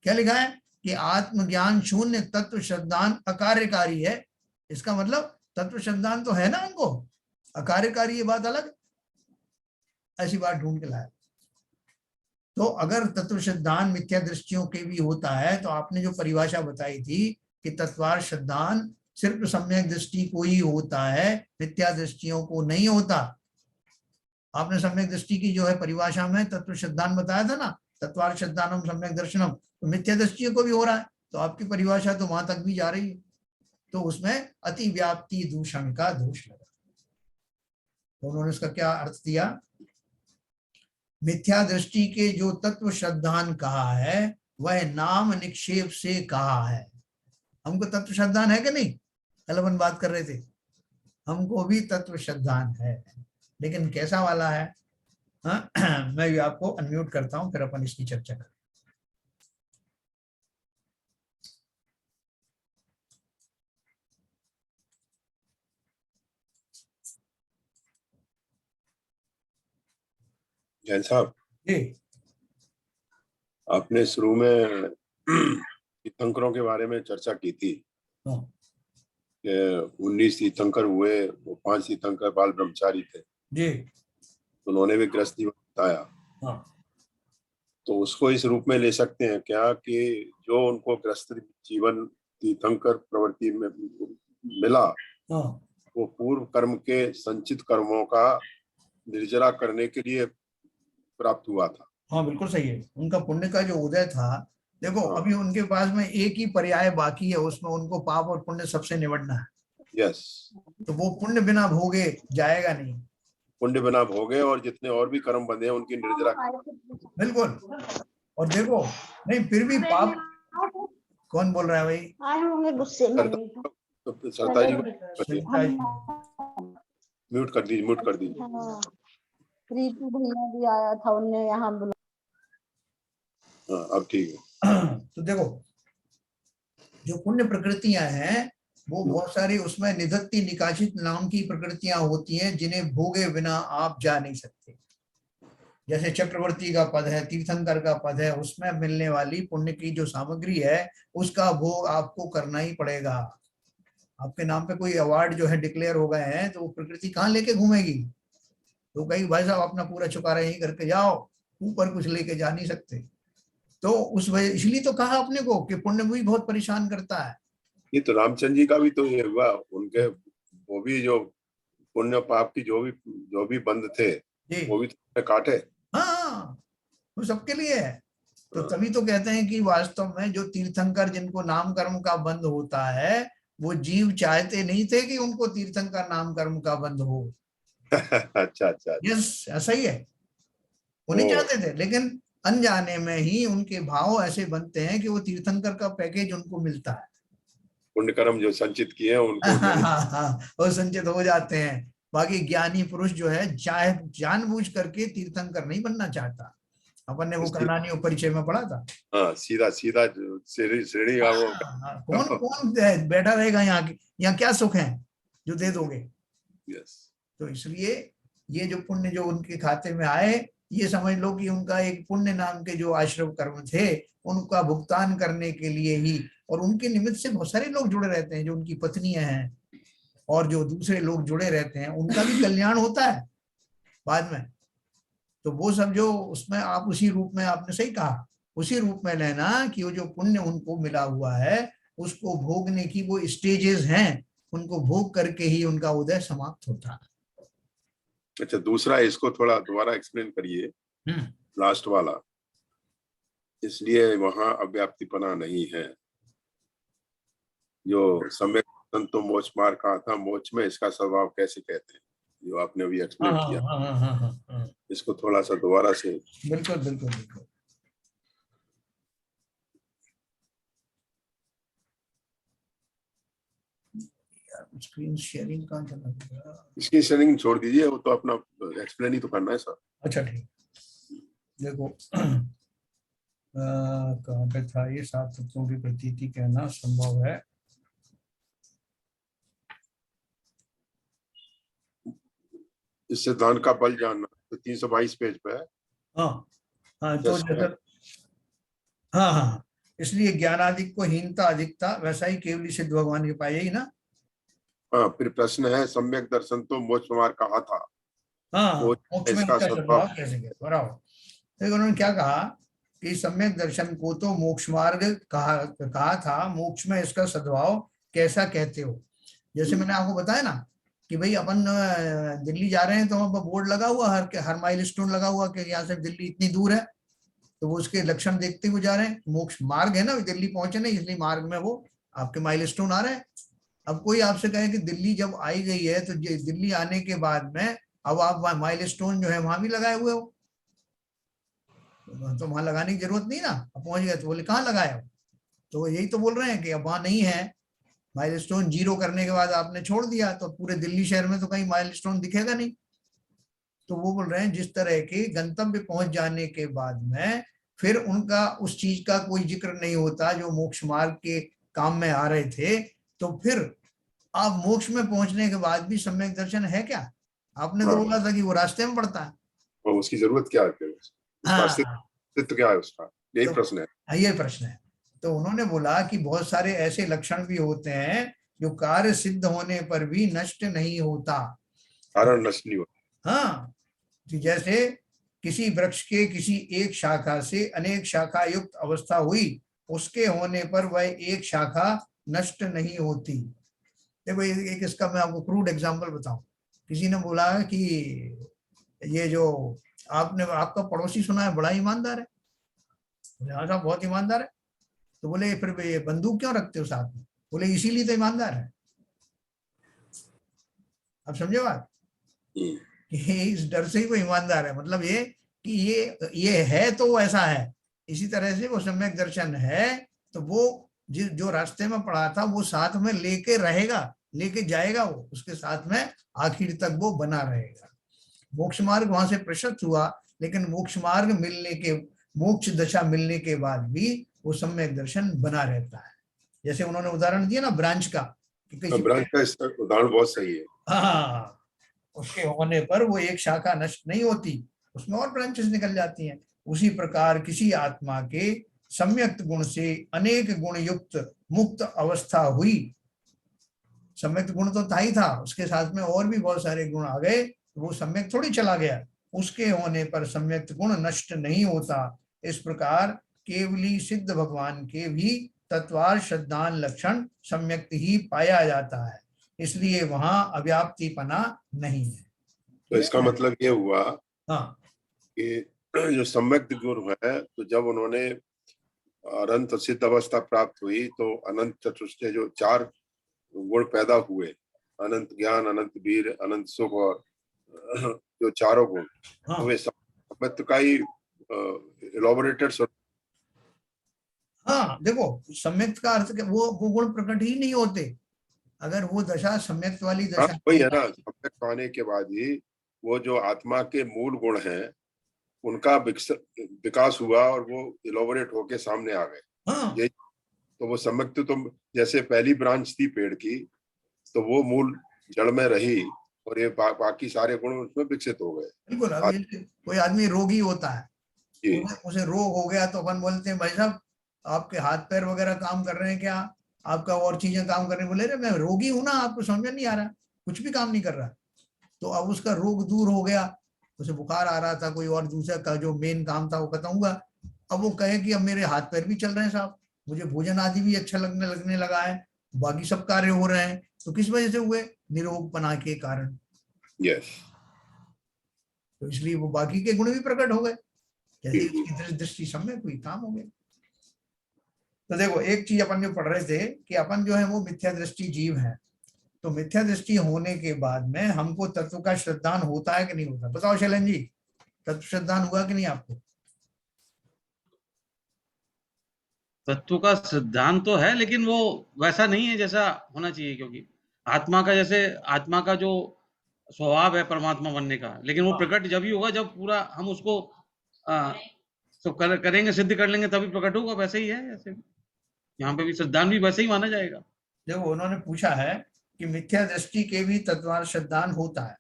क्या लिखा है कि आत्मज्ञान शून्य तत्व श्रद्धान अकार्यकारी है। इसका मतलब तत्व श्रद्धान तो है ना उनको, अकार्यकारी ये बात अलग, ऐसी बात ढूंढ के लाया। तो अगर तत्व श्रद्धान मिथ्या दृष्टियों के भी होता है तो आपने जो परिभाषा बताई थी कि तत्वार श्रद्धान सिर्फ सम्यक दृष्टि को ही होता है, मिथ्या दृष्टियों को नहीं होता। आपने सम्यक दृष्टि की जो है परिभाषा में तत्व श्रद्धान बताया था ना, तत्वार श्रद्धानम सम्यक दर्शनम, तो मिथ्या दृष्टियों को भी हो रहा है, तो आपकी परिभाषा तो वहां तक भी जा रही है, तो उसमें अति व्याप्ति दूषण का दोष लगा। तो उन्होंने इसका क्या अर्थ दिया, मिथ्या दृष्टि के जो तत्व श्रद्धान कहा है वह नाम निक्षेप से कहा है। हमको तत्व श्रद्धान है कि नहीं, कल अपन बात कर रहे थे, हमको भी तत्व श्रद्धान है, लेकिन कैसा वाला है? मैं भी आपको अनम्यूट करता हूं, फिर अपन इसकी चर्चा करें। जैन साहब जी, आपने शुरू में तीर्थंकरों के बारे में चर्चा की थी कि 19 तीर्थंकर हुए, वो 5 तीर्थंकर बाल ब्रह्मचारी थे जी, उन्होंने भी गृहस्थी बताया। हाँ। तो उसको इस रूप में ले सकते हैं क्या कि जो उनको ग्रस्त जीवन तीर्थंकर प्रवृत्ति में मिला, वो पूर्व कर्म के संचित कर्मों का निर्जरा करने के लिए प्राप्त हुआ था। हाँ बिल्कुल सही है, उनका पुण्य का जो उदय था। देखो हाँ। अभी उनके पास में एक ही पर्याय बाकी है, उसमें उनको पाप और पुण्य सबसे निपटना है। यस। तो वो पुण्य बिना भोगे जाएगा नहीं। पुण्य बिना भोगे और जितने और भी कर्म बंधे हैं उनकी निर्जरा। बिल्कुल। और देखो नहीं फिर भी पाप, कौन बोल रहा है भाई? आए होंगे गुस्से में। सरता जी को सरिता जी। म्यूट कर दीजिए, म्यूट कर दीजिए। हाँ, प्रीतु भैया भी आया था, उनने यहाँ बुला। हाँ अब ठीक है। तो देखो जो पुण्य प्रकृतियां हैं वो बहुत सारी, उसमें निधत्ति निकाचित नाम की प्रकृतियां होती हैं जिन्हें भोगे बिना आप जा नहीं सकते। जैसे चक्रवर्ती का पद है, तीर्थंकर का पद है, उसमें मिलने वाली पुण्य की जो सामग्री है उसका भोग आपको करना ही पड़ेगा। आपके नाम पे कोई अवार्ड जो है डिक्लेयर हो गए हैं तो वो प्रकृति कहाँ लेके घूमेगी? तो कहीं भाई साहब अपना पूरा चुकारा यही करके जाओ, ऊपर कुछ लेके जा नहीं सकते। तो उस वजह, इसलिए तो कहा अपने को कि पुण्य भी बहुत परेशान करता है। ये तो रामचंद्र जी का भी तो ये हुआ, उनके वो भी जो पुण्य पाप की जो भी बंध थे वो भी तो काटे। हाँ वो सबके लिए है। तो तभी तो कहते हैं कि वास्तव में जो तीर्थंकर जिनको नाम कर्म का बंध होता है, वो जीव चाहते नहीं थे कि उनको तीर्थंकर नाम कर्म का बंध हो। अच्छा अच्छा। यस ऐसा ही है, वो नहीं चाहते थे, लेकिन अनजाने में ही उनके भाव ऐसे बनते हैं कि वो तीर्थंकर का पैकेज उनको मिलता है। पुण्य कर्म जो संचित किए हैं उनको वो संचित हो जाते हैं। बाकी ज्ञानी पुरुष जो है चाहे जानबूझ करके तीर्थंकर नहीं बनना चाहता। अपन ने वो करनानी परिचय में पढ़ा था। हाँ सीधा सीधा श्रेणी का वो। कौन कौन बैठा रहेगा यहाँ क्या सुख है जो दे दोगे? यस। तो इसलिए ये जो पुण्य जो उनके खाते में आए, ये समझ लो कि उनका एक पुण्य नाम के जो आश्रम कर्म थे उनका भुगतान करने के लिए ही, और उनके निमित्त से बहुत सारे लोग जुड़े रहते हैं, जो उनकी पत्नियां हैं और जो दूसरे लोग जुड़े रहते हैं, उनका भी कल्याण होता है बाद में। तो वो सब जो उसमें आप उसी रूप में, आपने सही कहा, उसी रूप में लेना कि वो जो पुण्य उनको मिला हुआ है उसको भोगने की वो स्टेजेस हैं, उनको भोग करके ही उनका उदय समाप्त होता है। अच्छा दूसरा इसको थोड़ा दोबारा एक्सप्लेन करिए, लास्ट वाला। इसलिए वहां अव्याप्तिपना नहीं है। जो सम्यक संतो मोक्ष मार्ग कहा था, मोक्ष में इसका स्वभाव कैसे कहते हैं, जो आपने अभी एक्सप्लेन किया। हाँ। इसको थोड़ा सा दोबारा से। बिल्कुल बिल्कुल बिल्कुल। स्क्रीन शेयरिंग कहाँ चला गया? इसकी शेयरिंग छोड़ दीजिए, वो तो अपना एक्सप्लेन ही तो करना है सर। अच्छा ठीक। देखो कहाँ पे था ये, 7 तत्वों की प्रतीति कहना संभव है। इस सिद्धांत का बल जानना तो 322 पेज पे है। हाँ तो जैसे हाँ, इसलिए ज्ञानाधिक को हीनता अधिकता, वैसा ही केवली सिद्ध भगवान के पाए ही ना। हाँ फिर प्रश्न है, सम्यक दर्शन तो मोक्ष मार्ग कहा था। हाँ मोक्ष में इसका स्वभाव कैसे बराबर। तो उन्होंने क्या कहा कि सम्यक दर्शन को तो मोक्ष मार्ग कहा था, मोक्ष में इसका सद्भाव कैसा कहते हो? जैसे मैंने आपको बताया ना कि भाई अपन दिल्ली जा रहे हैं तो वहां पर बोर्ड लगा हुआ, हर माइलस्टोन लगा हुआ कि यहाँ से दिल्ली इतनी दूर है, तो वो उसके लक्षण देखते हुए जा रहे हैं। मोक्ष मार्ग है ना, दिल्ली पहुंचे नहीं, इसलिए मार्ग में वो आपके माइलस्टोन आ रहे हैं। अब कोई आपसे कहे कि दिल्ली जब आई गई है तो दिल्ली आने के बाद में अब आप माइलस्टोन जो है वहां भी लगाए हुए हो, तो वहां लगाने की जरूरत नहीं ना, अब पहुंच गए तो बोले कहाँ लगाए हो? तो यही तो बोल रहे हैं कि अब वहां नहीं है, माइलस्टोन 0 करने के बाद आपने छोड़ दिया तो पूरे दिल्ली शहर में तो कहीं माइलस्टोन दिखेगा नहीं। तो वो बोल रहे हैं जिस तरह के गंतव्य पहुंच जाने के बाद में फिर उनका उस चीज का कोई जिक्र नहीं होता जो मोक्ष मार्ग के काम में आ रहे थे, तो फिर आप मोक्ष में पहुंचने के बाद भी सम्यक दर्शन है क्या? आपने तो बोला था कि वो रास्ते में पड़ता है। और उसकी जरूरत क्या है? अस्तित्व क्या है उसका? यही तो प्रश्न है। ये प्रश्न है। तो उन्होंने बोला कि बहुत सारे ऐसे लक्षण भी होते हैं जो कार्य सिद्ध होने पर भी नष्ट नहीं होता। कारण नष्ट नहीं होता। हाँ कि जैसे किसी वृक्ष के किसी एक शाखा से अनेक शाखा युक्त अवस्था हुई, उसके होने पर वह एक शाखा नष्ट नहीं होती। देखो एक इसका मैं आपको क्रूड एग्जांपल बताऊं। किसी ने बोला कि ये जो आपने आपका पड़ोसी सुना है बड़ा ईमानदार है, हाँ साहब बहुत ईमानदार है। तो बोले फिर ये बंदूक क्यों रखते हो साथ में? बोले इसीलिए तो ईमानदार है। अब समझे बात, इस डर से ही वो ईमानदार है। मतलब ये कि ये है तो वो ऐसा है। इसी तरह से वो सम्यक दर्शन है तो वो जो रास्ते में पड़ा था वो साथ में लेके रहेगा, लेके जाएगा, वो उसके साथ में आखिर तक वो बना रहेगा। मोक्ष मार्ग वहां से प्रशस्त हुआ, लेकिन मोक्ष मार्ग मिलने के, मोक्ष दशा मिलने के बाद भी वो सम्यक दर्शन बना रहता है। जैसे उन्होंने उदाहरण दिया ना ब्रांच का, कि किसी ब्रांच का उदाहरण बहुत सही है। हाँ, उसके होने पर वो एक शाखा नष्ट नहीं होती, उसमें और ब्रांचेस निकल जाती हैं। उसी प्रकार किसी आत्मा के सम्यक्त गुण से अनेक गुण युक्त मुक्त अवस्था हुई। सम्यक्त गुण तो था ही था, उसके साथ में और भी बहुत सारे गुण आ गए, वो सम्यक थोड़ी चला गया। उसके होने पर सम्यक्त गुण नष्ट नहीं होता। इस प्रकार केवली सिद्ध भगवान के भी तत्वार श्रद्धान लक्षण सम्यक्त ही पाया जाता है, इसलिए वहां अव्याप्तिपना नहीं है। तो इसका मतलब ये हुआ हाँ कि जो सम्यक गुण है, तो जब उन्होंने अनंत सिद्ध अवस्था प्राप्त हुई तो अनंत चतुष्टय जो 4 गुण पैदा हुए, अनंत ज्ञान, अनंत वीर, अनंत सुख और जो 4 गुण, हाँ तो वे सम्यक्त का ही इलॉबोरेटेड। हाँ, देखो सम्यक्त का अर्थ वो गुण प्रकट ही नहीं होते अगर वो दशा सम्यक्त वाली हाँ दशा। वही है ना, सम्यक पाने के बाद ही वो जो आत्मा के मूल गुण हैं उनका विकास हुआ और वो इलॉबोरेट होके सामने आ गए। हाँ ये तो वो सम्यक तो जैसे पहली ब्रांच थी पेड़ की, तो वो मूल जड़ में रही और ये बाकी सारे गुण उसमें विकसित हो गए। बिल्कुल। अब कोई आदमी रोगी होता है, जी उसे रोग हो गया तो अपन बोलते हैं भाई साहब आपके हाथ पैर वगैरह काम कर रहे हैं क्या, आपका और चीजें काम कर रही, बोले रे मैं रोगी हूं ना, आपको समझ में नहीं आ रहा, कुछ भी काम नहीं कर रहा। तो अब उसका रोग दूर हो गया, उसे बुखार आ रहा था, कोई और दूसरा का जो मेन काम था वो खत्म हुआ। अब वो कहे कि अब मेरे हाथ पैर भी चल रहे हैं साहब, मुझे भोजन आदि भी अच्छा लगने लगा है, बाकी सब कार्य हो रहे हैं, तो किस वजह से हुए? निरोगपना के कारण। यस। तो इसलिए वो बाकी के गुण भी प्रकट हो गए, जैसे उसकी दृष्टि सम्यक हुई, काम हो गया। तो देखो एक चीज अपन जो पढ़ रहे थे कि अपन जो है वो मिथ्या दृष्टि जीव है, तो मिथ्या दृष्टि होने के बाद में हमको तत्व का श्रद्धान होता है कि नहीं होता? बताओ शैलन जी, तत्व श्रद्धान हुआ कि नहीं आपको? तत्व का सिद्धांत तो है, लेकिन वो वैसा नहीं है जैसा होना चाहिए, क्योंकि आत्मा का, जैसे आत्मा का जो स्वभाव है परमात्मा बनने का, लेकिन वो प्रकट जब ही होगा जब पूरा हम उसको तो करेंगे, सिद्ध कर लेंगे, तभी प्रकट होगा। वैसे ही है, ऐसे यहाँ पे भी सिद्धांत भी वैसे ही माना जाएगा। देखो उन्होंने पूछा है कि मिथ्या दृष्टि के भी तत्व श्रद्धान होता है,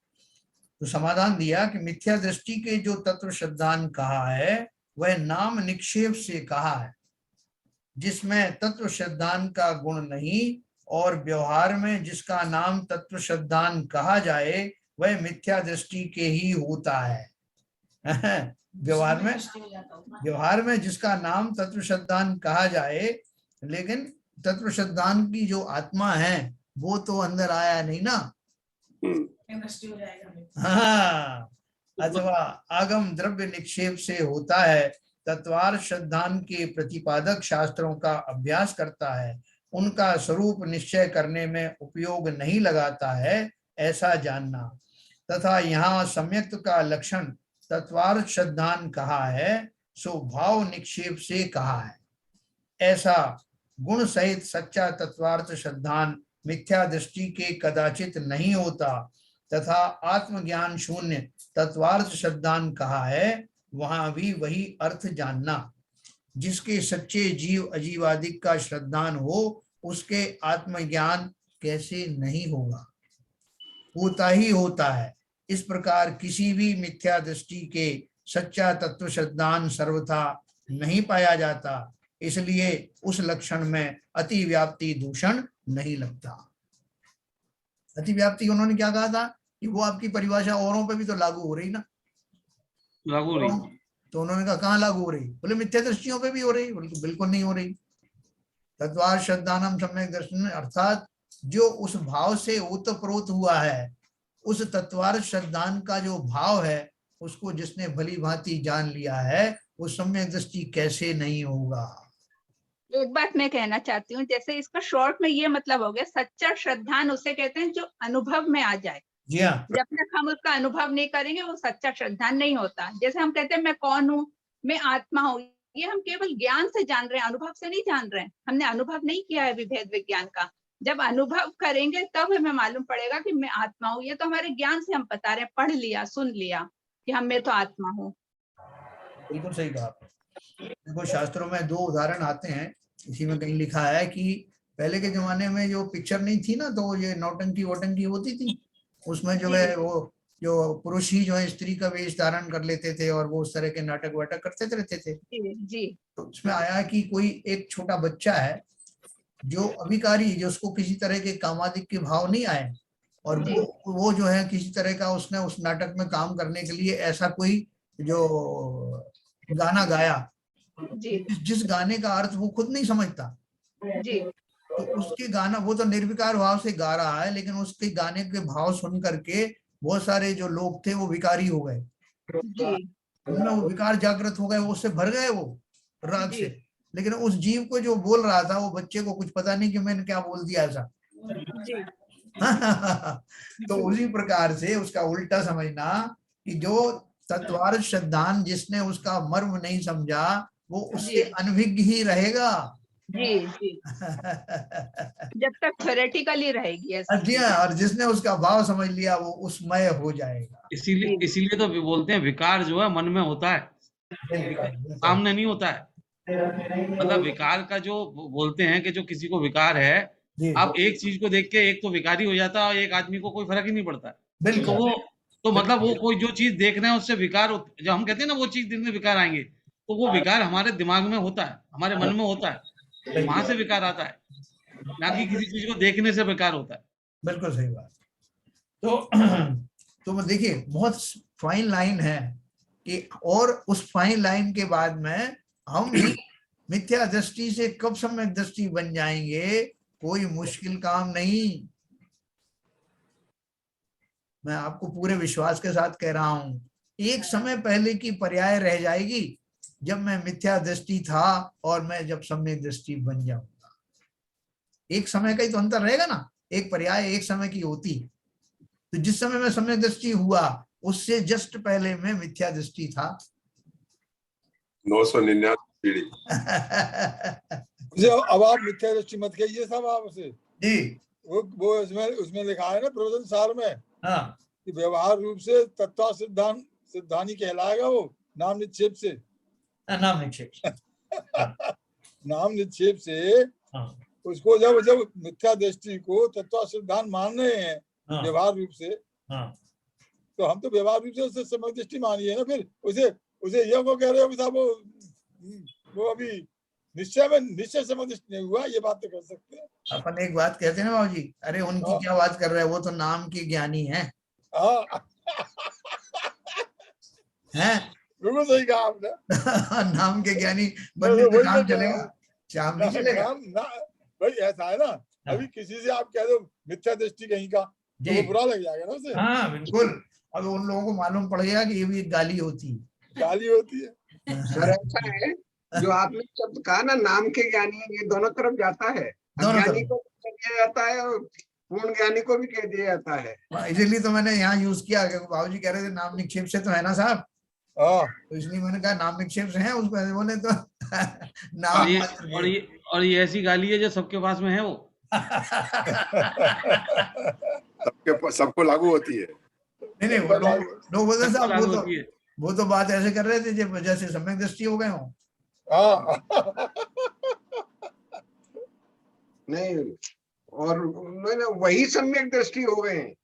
तो समाधान दिया कि मिथ्या दृष्टि के जो तत्व श्रद्धान कहा है वह नाम निक्षेप से कहा है, जिसमें तत्व श्रद्धान का गुण नहीं, और व्यवहार में जिसका नाम तत्व श्रद्धान कहा जाए वह मिथ्या दृष्टि के ही होता है। व्यवहार में जिसका नाम तत्व श्रद्धान कहा जाए, लेकिन तत्व श्रद्धान की जो आत्मा है वो तो अंदर आया नहीं ना। हाँ, अथवा आगम द्रव्य निक्षेप से होता है। तत्वार श्रद्धान के प्रतिपादक शास्त्रों का अभ्यास करता है, उनका स्वरूप निश्चय करने में उपयोग नहीं लगाता है, ऐसा जानना। तथा यहाँ सम्यक्त का लक्षण तत्वार श्रद्धान कहा है, सो भाव निक्षेप से कहा है। ऐसा गुण सहित सच्चा तत्वार्थ श्रद्धान मिथ्या दृष्टि के कदाचित नहीं होता, तथा आत्मज्ञान शून्य तत्वार्थ श्रद्धान कहा है, वहां भी वही अर्थ जानना। जिसके सच्चे जीव अजीवादिक का श्रद्धान हो, उसके आत्मज्ञान कैसे नहीं होगा? होता ही होता है। इस प्रकार किसी भी मिथ्या दृष्टि के सच्चा तत्व श्रद्धान सर्वथा नहीं पाया जाता, इसलिए उस लक्षण में अतिव्याप्ति दूषण नहीं लगता। अतिव्याप्ति उन्होंने क्या कहा था कि वो आपकी परिभाषा औरों पे भी तो लागू हो रही ना, लागू नहीं। तो उन्होंने कहा कहाँ लागू हो रही? बोले मिथ्या दृष्टियों पे भी हो रही। बोले बिल्कुल नहीं हो रही। तद्वार श्रद्धानम सम्यक दर्शन, अर्थात जो उस भाव से ओतप्रोत हुआ है, उस तत्वार श्रद्धान का जो भाव है, उसको जिसने भली भांति जान लिया है, वो सम्यक दृष्टि कैसे नहीं होगा। एक बात मैं कहना चाहती हूँ, जैसे इसका शॉर्ट में ये मतलब हो गया, सच्चा श्रद्धान उसे कहते हैं जो अनुभव में आ जाए। जी हाँ, जब तक हम उसका अनुभव नहीं करेंगे वो सच्चा श्रद्धान नहीं होता। जैसे हम कहते हैं मैं कौन हूँ, मैं आत्मा हूँ, ये हम केवल ज्ञान से जान रहे हैं, अनुभव से नहीं जान रहे हैं। हमने अनुभव नहीं किया है विभेद विज्ञान का। जब अनुभव करेंगे तब हमें मालूम पड़ेगा कि मैं आत्मा हूँ। ये तो हमारे ज्ञान से हम बता रहे हैं, पढ़ लिया, सुन लिया कि हम मैं तो आत्मा हूँ। बिल्कुल सही कहा आपने। देखो शास्त्रों में दो उदाहरण आते हैं। इसी में कहीं लिखा है कि पहले के जमाने में जो पिक्चर नहीं थी ना, तो ये नौटंकी वोटंकी होती थी, उसमें जो है वो जो पुरुष ही जो है स्त्री का वेश धारण कर लेते थे और वो उस तरह के नाटक वाटक करते रहते थे। जी। तो उसमें आया कि कोई एक छोटा बच्चा है जो अभिकारी, जो उसको किसी तरह के कामादिक के भाव नहीं आए, और वो जो है किसी तरह का उसने उस नाटक में काम करने के लिए ऐसा कोई जो गाना गाया, जिस गाने का अर्थ वो खुद नहीं समझता जी। तो उसके गाना, वो तो निर्विकार भाव से गा रहा है, लेकिन उसके गाने के भाव सुन करके बहुत सारे जो लोग थे वो विकारी हो गए, उनमें वो विकार जागृत हो गए, वो उससे भर गए वो राग से। लेकिन उस जीव को जो बोल रहा था, वो बच्चे को कुछ पता नहीं कि मैंने क्या बोल दिया ऐसा। तो उसी प्रकार से उसका उल्टा समझना कि जो तत्वार श्रद्धान जिसने उसका मर्म नहीं समझा, वो उससे अनभिज्ञ ही रहेगा। जी। जब तक थ्योरेटिकली रहेगी। जी हाँ, और जिसने उसका भाव समझ लिया वो उसमय हो जाएगा। इसीलिए तो बोलते हैं विकार जो है मन में होता है, सामने नहीं होता है। मतलब विकार का जो बोलते हैं कि जो किसी को विकार है, आप एक चीज को देख के एक तो विकारी हो जाता है और एक आदमी को कोई फर्क ही नहीं पड़ता। तो वो तो मतलब वो कोई जो चीज देख रहे हैं उससे विकार, जो हम कहते हैं ना वो चीज दिन में विकार आएंगे, तो वो विकार हमारे दिमाग में होता है, हमारे मन में होता है, वहां से विकार आता है, ना कि किसी चीज को देखने से विकार होता है। बिल्कुल सही बात। तो देखिए बहुत फाइन लाइन है कि, और उस फाइन लाइन के बाद में हम भी मिथ्या दृष्टि से कब सम्यक दृष्टि बन जाएंगे, कोई मुश्किल काम नहीं। मैं आपको पूरे विश्वास के साथ कह रहा हूं, एक समय पहले की पर्याय रह जाएगी जब मैं मिथ्या दृष्टि था और मैं जब सम्यक दृष्टि बन जाऊंगा। एक समय का ही तो अंतर रहेगा ना, एक पर्याय एक समय की होती। तो जिस समय में सम्यक दृष्टि हुआ उससे जस्ट पहले में मिथ्या दृष्टि था। 999 पीढ़ी। अब आप मिथ्या दृष्टि मत कहिए साहब आपसे जी। वो उसमें लिखा है ना प्रवचन सार में, हाँ, कि व्यवहार रूप से तत्व सिद्धानी कहलाएगा वो नाम निक्षेप से। नाम निक्षेप से। नाम निक्षेप से हाँ। उसको जब मिथ्या दृष्टि को तत्व सिद्धांत मान रहे हैं, हाँ। व्यवहार रूप से, हाँ। तो हम तो व्यवहार रूप से उससे सम्यक दृष्टि मानिए ना, फिर उसे ये को कह रहे हो साहब वो अभी निश्चय सम्यक दृष्टि नहीं हुआ, ये बात तो कर सकते हैं। अपन एक बात कहते हैं ना बाबूजी, अरे उनकी क्या बात कर रहे हैं, वो तो नाम के ज्ञानी हैं। बिल्कुल सही कहा आपने। नाम के ज्ञानी बनने से काम चलेगा, काम नहीं चलेगा। भाई ऐसा है ना, अभी किसी से आप कह दो मिथ्या दृष्टि कहीं का, तो वो बुरा लग जाएगा ना उसे। हाँ बिल्कुल। अब उन लोगों को मालूम पड़ गया कि ये भी एक गाली होती है। सर ऐसा है, जो आपने शब्द कहा ना नाम के ज्ञानी, ये दोनों तरफ जाता है, अज्ञानी को भी कह दिया जाता है और पूर्ण ज्ञानी को भी कह दिया जाता है। इसीलिए तो मैंने यहाँ यूज किया, बाबूजी कह रहे थे नाम निक्षेप से तो है ना साहब, तो इसलिए मैंने कहा नाम निक्षेप से है, उसको बोले तो नाम और ये ऐसी गाली है जो सबके पास में है, वो सबको लागू होती है। नहीं लोग बोलते साहब वो तो बात ऐसे कर रहे थे जैसे सम्यक दृष्टि हो गए हो। नहीं, और वही सम्यक दृष्टि हो गए हैं।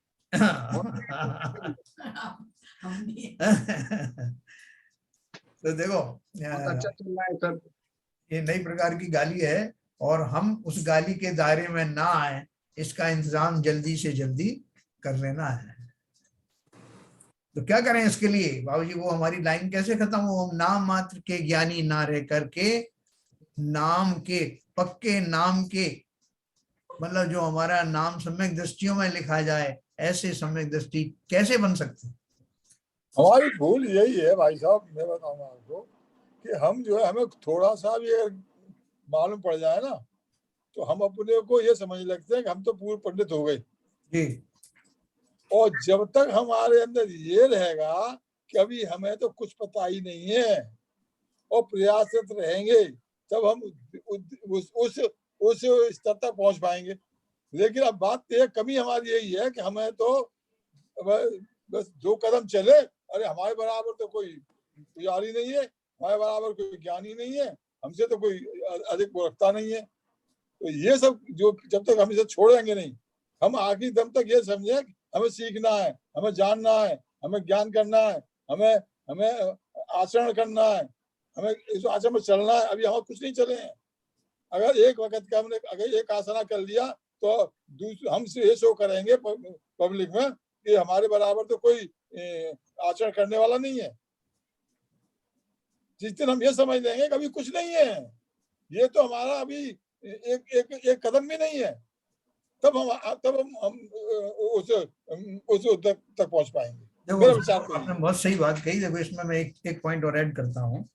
तो देखो अच्छा चल रहा है सर, ये नई प्रकार की गाली है और हम उस गाली के दायरे में ना आए, इसका इंतजाम जल्दी से जल्दी कर लेना है। तो क्या करें इसके लिए बाबूजी? वो हमारी लाइन कैसे खत्म हो? हम नाम मात्र के ज्ञानी ना रह करके नाम के, पक्के नाम के, मतलब जो हमारा नाम सम्यक दृष्टियों में लिखा जाए, ऐसे सम्यक दृष्टि कैसे बन सकती? हमारी भूल यही है भाई साहब, मैं बताऊंगा आपको कि हम जो है, हमें थोड़ा सा भी अगर मालूम पड़ जाए ना, तो हम अपने को ये समझ लगते हैं कि हम तो पूर्व पंडित हो गए जी। और जब तक हमारे अंदर ये रहेगा कि अभी हमें तो कुछ पता ही नहीं है और प्रयासरत रहेंगे, तब हम उस स्तर तक पहुंच पाएंगे। लेकिन अब बात ये, कमी हमारी यही है कि हमें तो बस 2 कदम चले, अरे हमारे बराबर तो कोई पुजारी नहीं है, हमारे बराबर कोई ज्ञानी नहीं है, हमसे तो कोई अधिक मूर्खता नहीं है। तो ये सब जो जब तक हम इसे छोड़ेंगे नहीं, हम आखिरी दम तक ये समझे हमें सीखना है, हमें जानना है, हमें ज्ञान करना है, हमें आचरण करना है, हमें इस आचरण में चलना है। अभी हम कुछ नहीं चले हैं। अगर एक वक्त का हमने अगर एक आसना कर लिया तो हम ये शो करेंगे पब्लिक में कि हमारे बराबर तो कोई आचरण करने वाला नहीं है। जिस दिन हम ये समझ लेंगे कभी कुछ नहीं है, ये तो हमारा अभी एक कदम भी नहीं है, तब हम उस तक पहुंच पाएंगे। मेरा विचार तो आपने बहुत सही बात कही। देखो इसमें मैं एक पॉइंट और ऐड करता हूँ।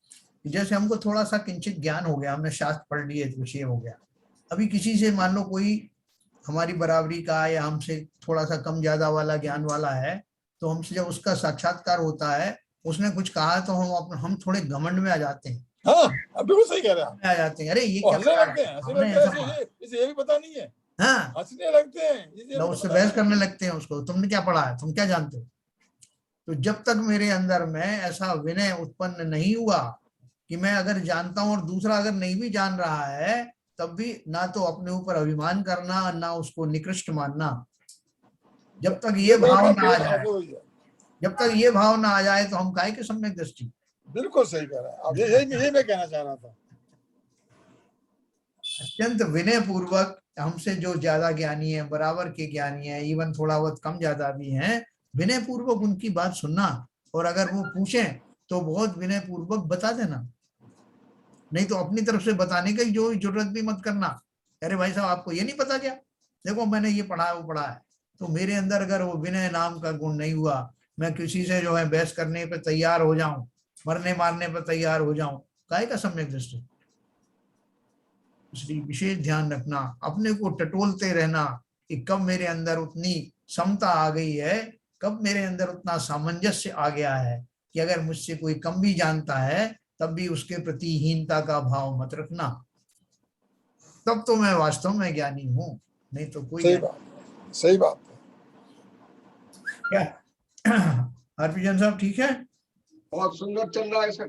जैसे हमको थोड़ा सा किंचित ज्ञान हो गया, हमने शास्त्र पढ़ लिए, कुछ ये हो गया, अभी किसी से मान लो कोई हमारी बराबरी का या हमसे थोड़ा सा कम ज्यादा वाला ज्ञान वाला है, तो हमसे जब उसका साक्षात्कार होता है, उसने कुछ कहा तो हम थोड़े घमंड में आ जाते हैं। हाँ, बिल्कुल सही कह रहे हैं। आ जाते हैं, अरे ये क्या लगते हैं, इसे ये भी पता नहीं है। हाँ, हंसने लगते हैं, उससे बहस करने लगते हैं उसको, तुमने क्या पढ़ा है, तुम क्या जानते हो? तो जब तक मेरे अंदर में ऐसा विनय उत्पन्न नहीं हुआ कि मैं अगर जानता हूं और दूसरा अगर नहीं भी जान रहा है, तब भी ना तो अपने ऊपर अभिमान करना और ना उसको निकृष्ट मानना। जब तक ये भाव ना आ जाए, जब तक ये भाव ना आ जाए तो हम काहे के सम्यक दृष्टि। बिल्कुल सही कह रहे हैं आप, यही मैं कहना चाह रहा था। अत्यंत विनय पूर्वक हमसे जो ज्यादा ज्ञानी है, बराबर के ज्ञानी है, इवन थोड़ा बहुत कम ज्यादा भी हैं, विनय पूर्वक उनकी बात सुनना, और अगर वो पूछें तो बहुत विनय पूर्वक बता देना। नहीं तो अपनी तरफ से बताने की जो जरूरत भी मत करना। अरे भाई साहब आपको ये नहीं पता क्या, देखो मैंने ये पढ़ा है वो पढ़ा है। तो मेरे अंदर अगर वो विनय नाम का गुण नहीं हुआ, मैं किसी से जो है बहस करने पे तैयार हो जाऊं, मरने मारने पे तैयार हो जाऊं, काहे का सम्यक दृष्टि। इसलिए विशेष ध्यान रखना, अपने को टटोलते रहना कि कब मेरे अंदर उतनी समता आ गई है, कब मेरे अंदर उतना सामंजस्य आ गया है कि अगर मुझसे कोई कम भी जानता है तब भी उसके प्रति हीनता का भाव मत रखना, तब तो मैं वास्तव में ज्ञानी हूँ, नहीं तो कोई सही बात है। क्या हरभजन साहब ठीक है? बहुत सुंदर चल रहा है सर।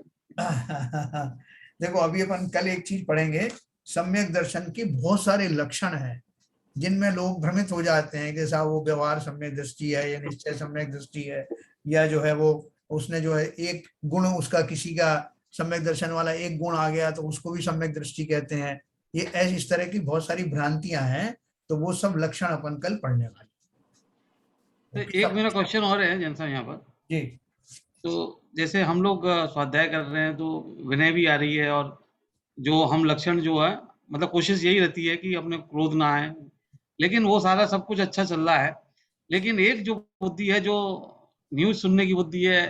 देखो अभी अपन कल एक चीज पढ़ेंगे, सम्यक दर्शन के बहुत सारे लक्षण हैं जिनमें लोग भ्रमित हो जाते हैं कि साहब वो व्यवहार सम्यक दृष्टि है या निश्चय सम्यक दृष्टि है, या जो है वो उसने जो है एक गुण, उसका किसी का सम्यक दर्शन वाला एक गुण आ गया तो उसको भी सम्यक दृष्टि कहते हैं। ये ऐसी इस तरह की बहुत सारी भ्रांतियां हैं, तो वो सब लक्षण अपन कल पढ़ने वाले। तो एक मेरा क्वेश्चन और है जैन साहब यहाँ पर जी। तो जैसे हम लोग स्वाध्याय कर रहे हैं तो विनय भी आ रही है, और जो हम लक्षण जो है मतलब कोशिश यही रहती है कि अपने क्रोध ना आए, लेकिन वो सारा सब कुछ अच्छा चल रहा है। लेकिन एक जो बुद्धि है, जो न्यूज सुनने की बुद्धि है,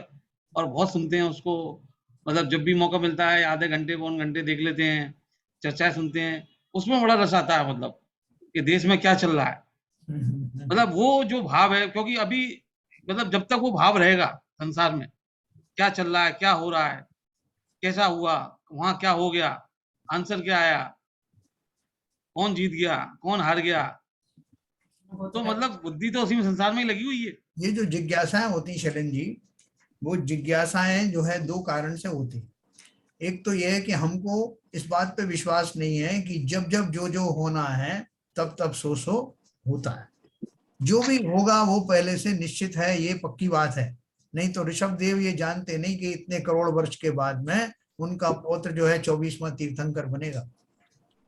और बहुत सुनते हैं उसको, मतलब जब भी मौका मिलता है आधे घंटे पौन घंटे देख लेते हैं, चर्चाएं सुनते हैं, उसमें बड़ा रस आता है, मतलब कि देश में क्या चल रहा है, मतलब वो जो भाव है, क्योंकि अभी मतलब जब तक वो भाव रहेगा संसार में, क्या चल रहा है, क्या हो रहा है, कैसा हुआ, वहां क्या हो गया, आंसर क्या आया, कौन जीत गया, कौन हार गया, तो मतलब बुद्धि तो उसी में संसार में ही लगी हुई है। ये जो जिज्ञासाएं होती शैलेंद्र जी, वो जिज्ञासाएं जो है 2 कारण से होती। एक तो ये है कि हमको इस बात पे विश्वास नहीं है कि जब जब जो जो होना है तब तब सो होता है, जो भी होगा वो पहले से निश्चित है, ये पक्की बात है। नहीं तो ऋषभ देव ये जानते नहीं कि इतने करोड़ वर्ष के बाद में उनका पौत्र जो है 24वां तीर्थंकर बनेगा,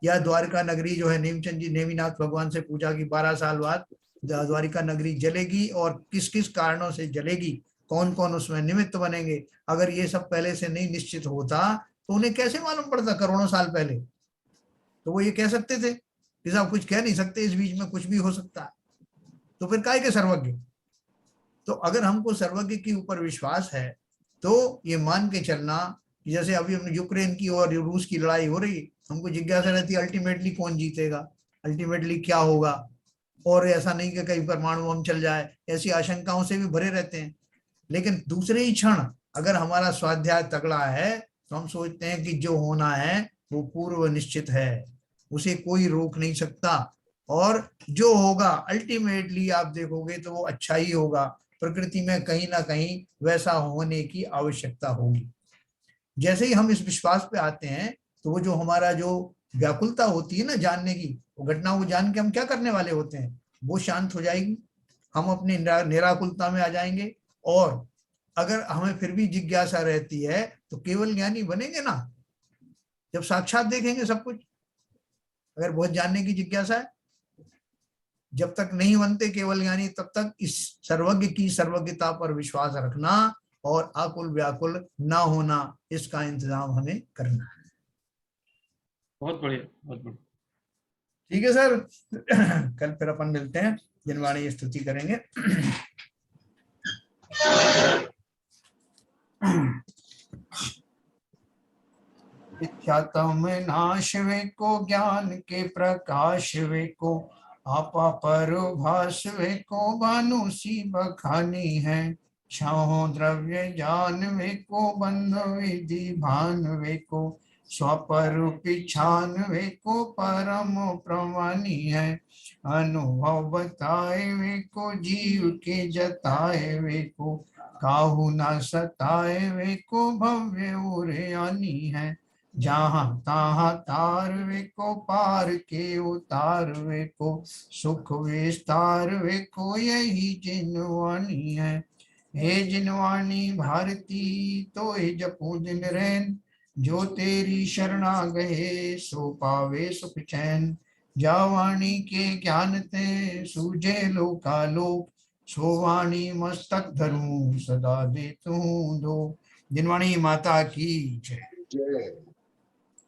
या द्वारका नगरी जो है नेमिचंद जी नेमिनाथ भगवान से पूछा कि 12 साल बाद द्वारिका नगरी जलेगी और किस किस कारणों से जलेगी, कौन कौन उसमें निमित्त बनेंगे। अगर ये सब पहले से नहीं निश्चित होता तो उन्हें कैसे मालूम पड़ता करोड़ों साल पहले? तो वो ये कह सकते थे कि साहब कुछ कह नहीं सकते, इस बीच में कुछ भी हो सकता है, तो फिर काहे के सर्वज्ञ? तो अगर हमको सर्वज्ञ के ऊपर विश्वास है तो ये मान के चलना, जैसे अभी यूक्रेन की और रूस की लड़ाई हो रही, हमको जिज्ञासा रहती है अल्टीमेटली कौन जीतेगा, अल्टीमेटली क्या होगा, और ऐसा नहीं कि कहीं परमाणु बम चल जाए, ऐसी आशंकाओं से भी भरे रहते हैं। लेकिन दूसरे ही क्षण अगर हमारा स्वाध्याय तगड़ा है तो हम सोचते हैं कि जो होना है वो पूर्व निश्चित है, उसे कोई रोक नहीं सकता, और जो होगा अल्टीमेटली आप देखोगे तो वो अच्छा ही होगा। प्रकृति में कहीं ना कहीं वैसा होने की आवश्यकता होगी। जैसे ही हम इस विश्वास पे आते हैं तो वो जो हमारा जो व्याकुलता होती है ना जानने की, वो घटनाओं को जान के हम क्या करने वाले होते हैं, वो शांत हो जाएगी, हम अपनी निराकुलता में आ जाएंगे। और अगर हमें फिर भी जिज्ञासा रहती है तो केवल ज्ञानी बनेंगे ना, जब साक्षात देखेंगे सब कुछ। अगर बहुत जानने की जिज्ञासा है, जब तक नहीं बनते केवल ज्ञानी तब तक इस सर्वज्ञ की सर्वज्ञता पर विश्वास रखना और आकुल व्याकुल ना होना, इसका इंतजाम हमें करना है। बहुत बढ़िया, बहुत बढ़िया। ठीक है सर, कल फिर अपन मिलते हैं, जिनवाणी स्तुति करेंगे। मिथ्यात्म नाश वे को, ज्ञान के प्रकाश वे को, आपा परोभास वे को, भानु सी बखानी है। छाहो द्रव्य जान वे को, बंध विधि भान वे को, स्वरूपी छान वे को, परम प्रमाणी है। अनुभव बताए वे को, जीव के जताए वे को, काहू ना सताए वे को, भव्य उरयानी है। जहाँ तहाँ तार वे को, पार के उतार वे को, सुख विस्तार वे को, यही जिनवाणी है। हे जिनवाणी भारती तो जपू दिन रैन, जो तेरी शरणा गए सो पावे सुख चैन। जावाणी के ज्ञान ते सूझे लोकालोक, सो वाणी मस्तक धरूं सदा दे तू दो। जिनवाणी माता की जय।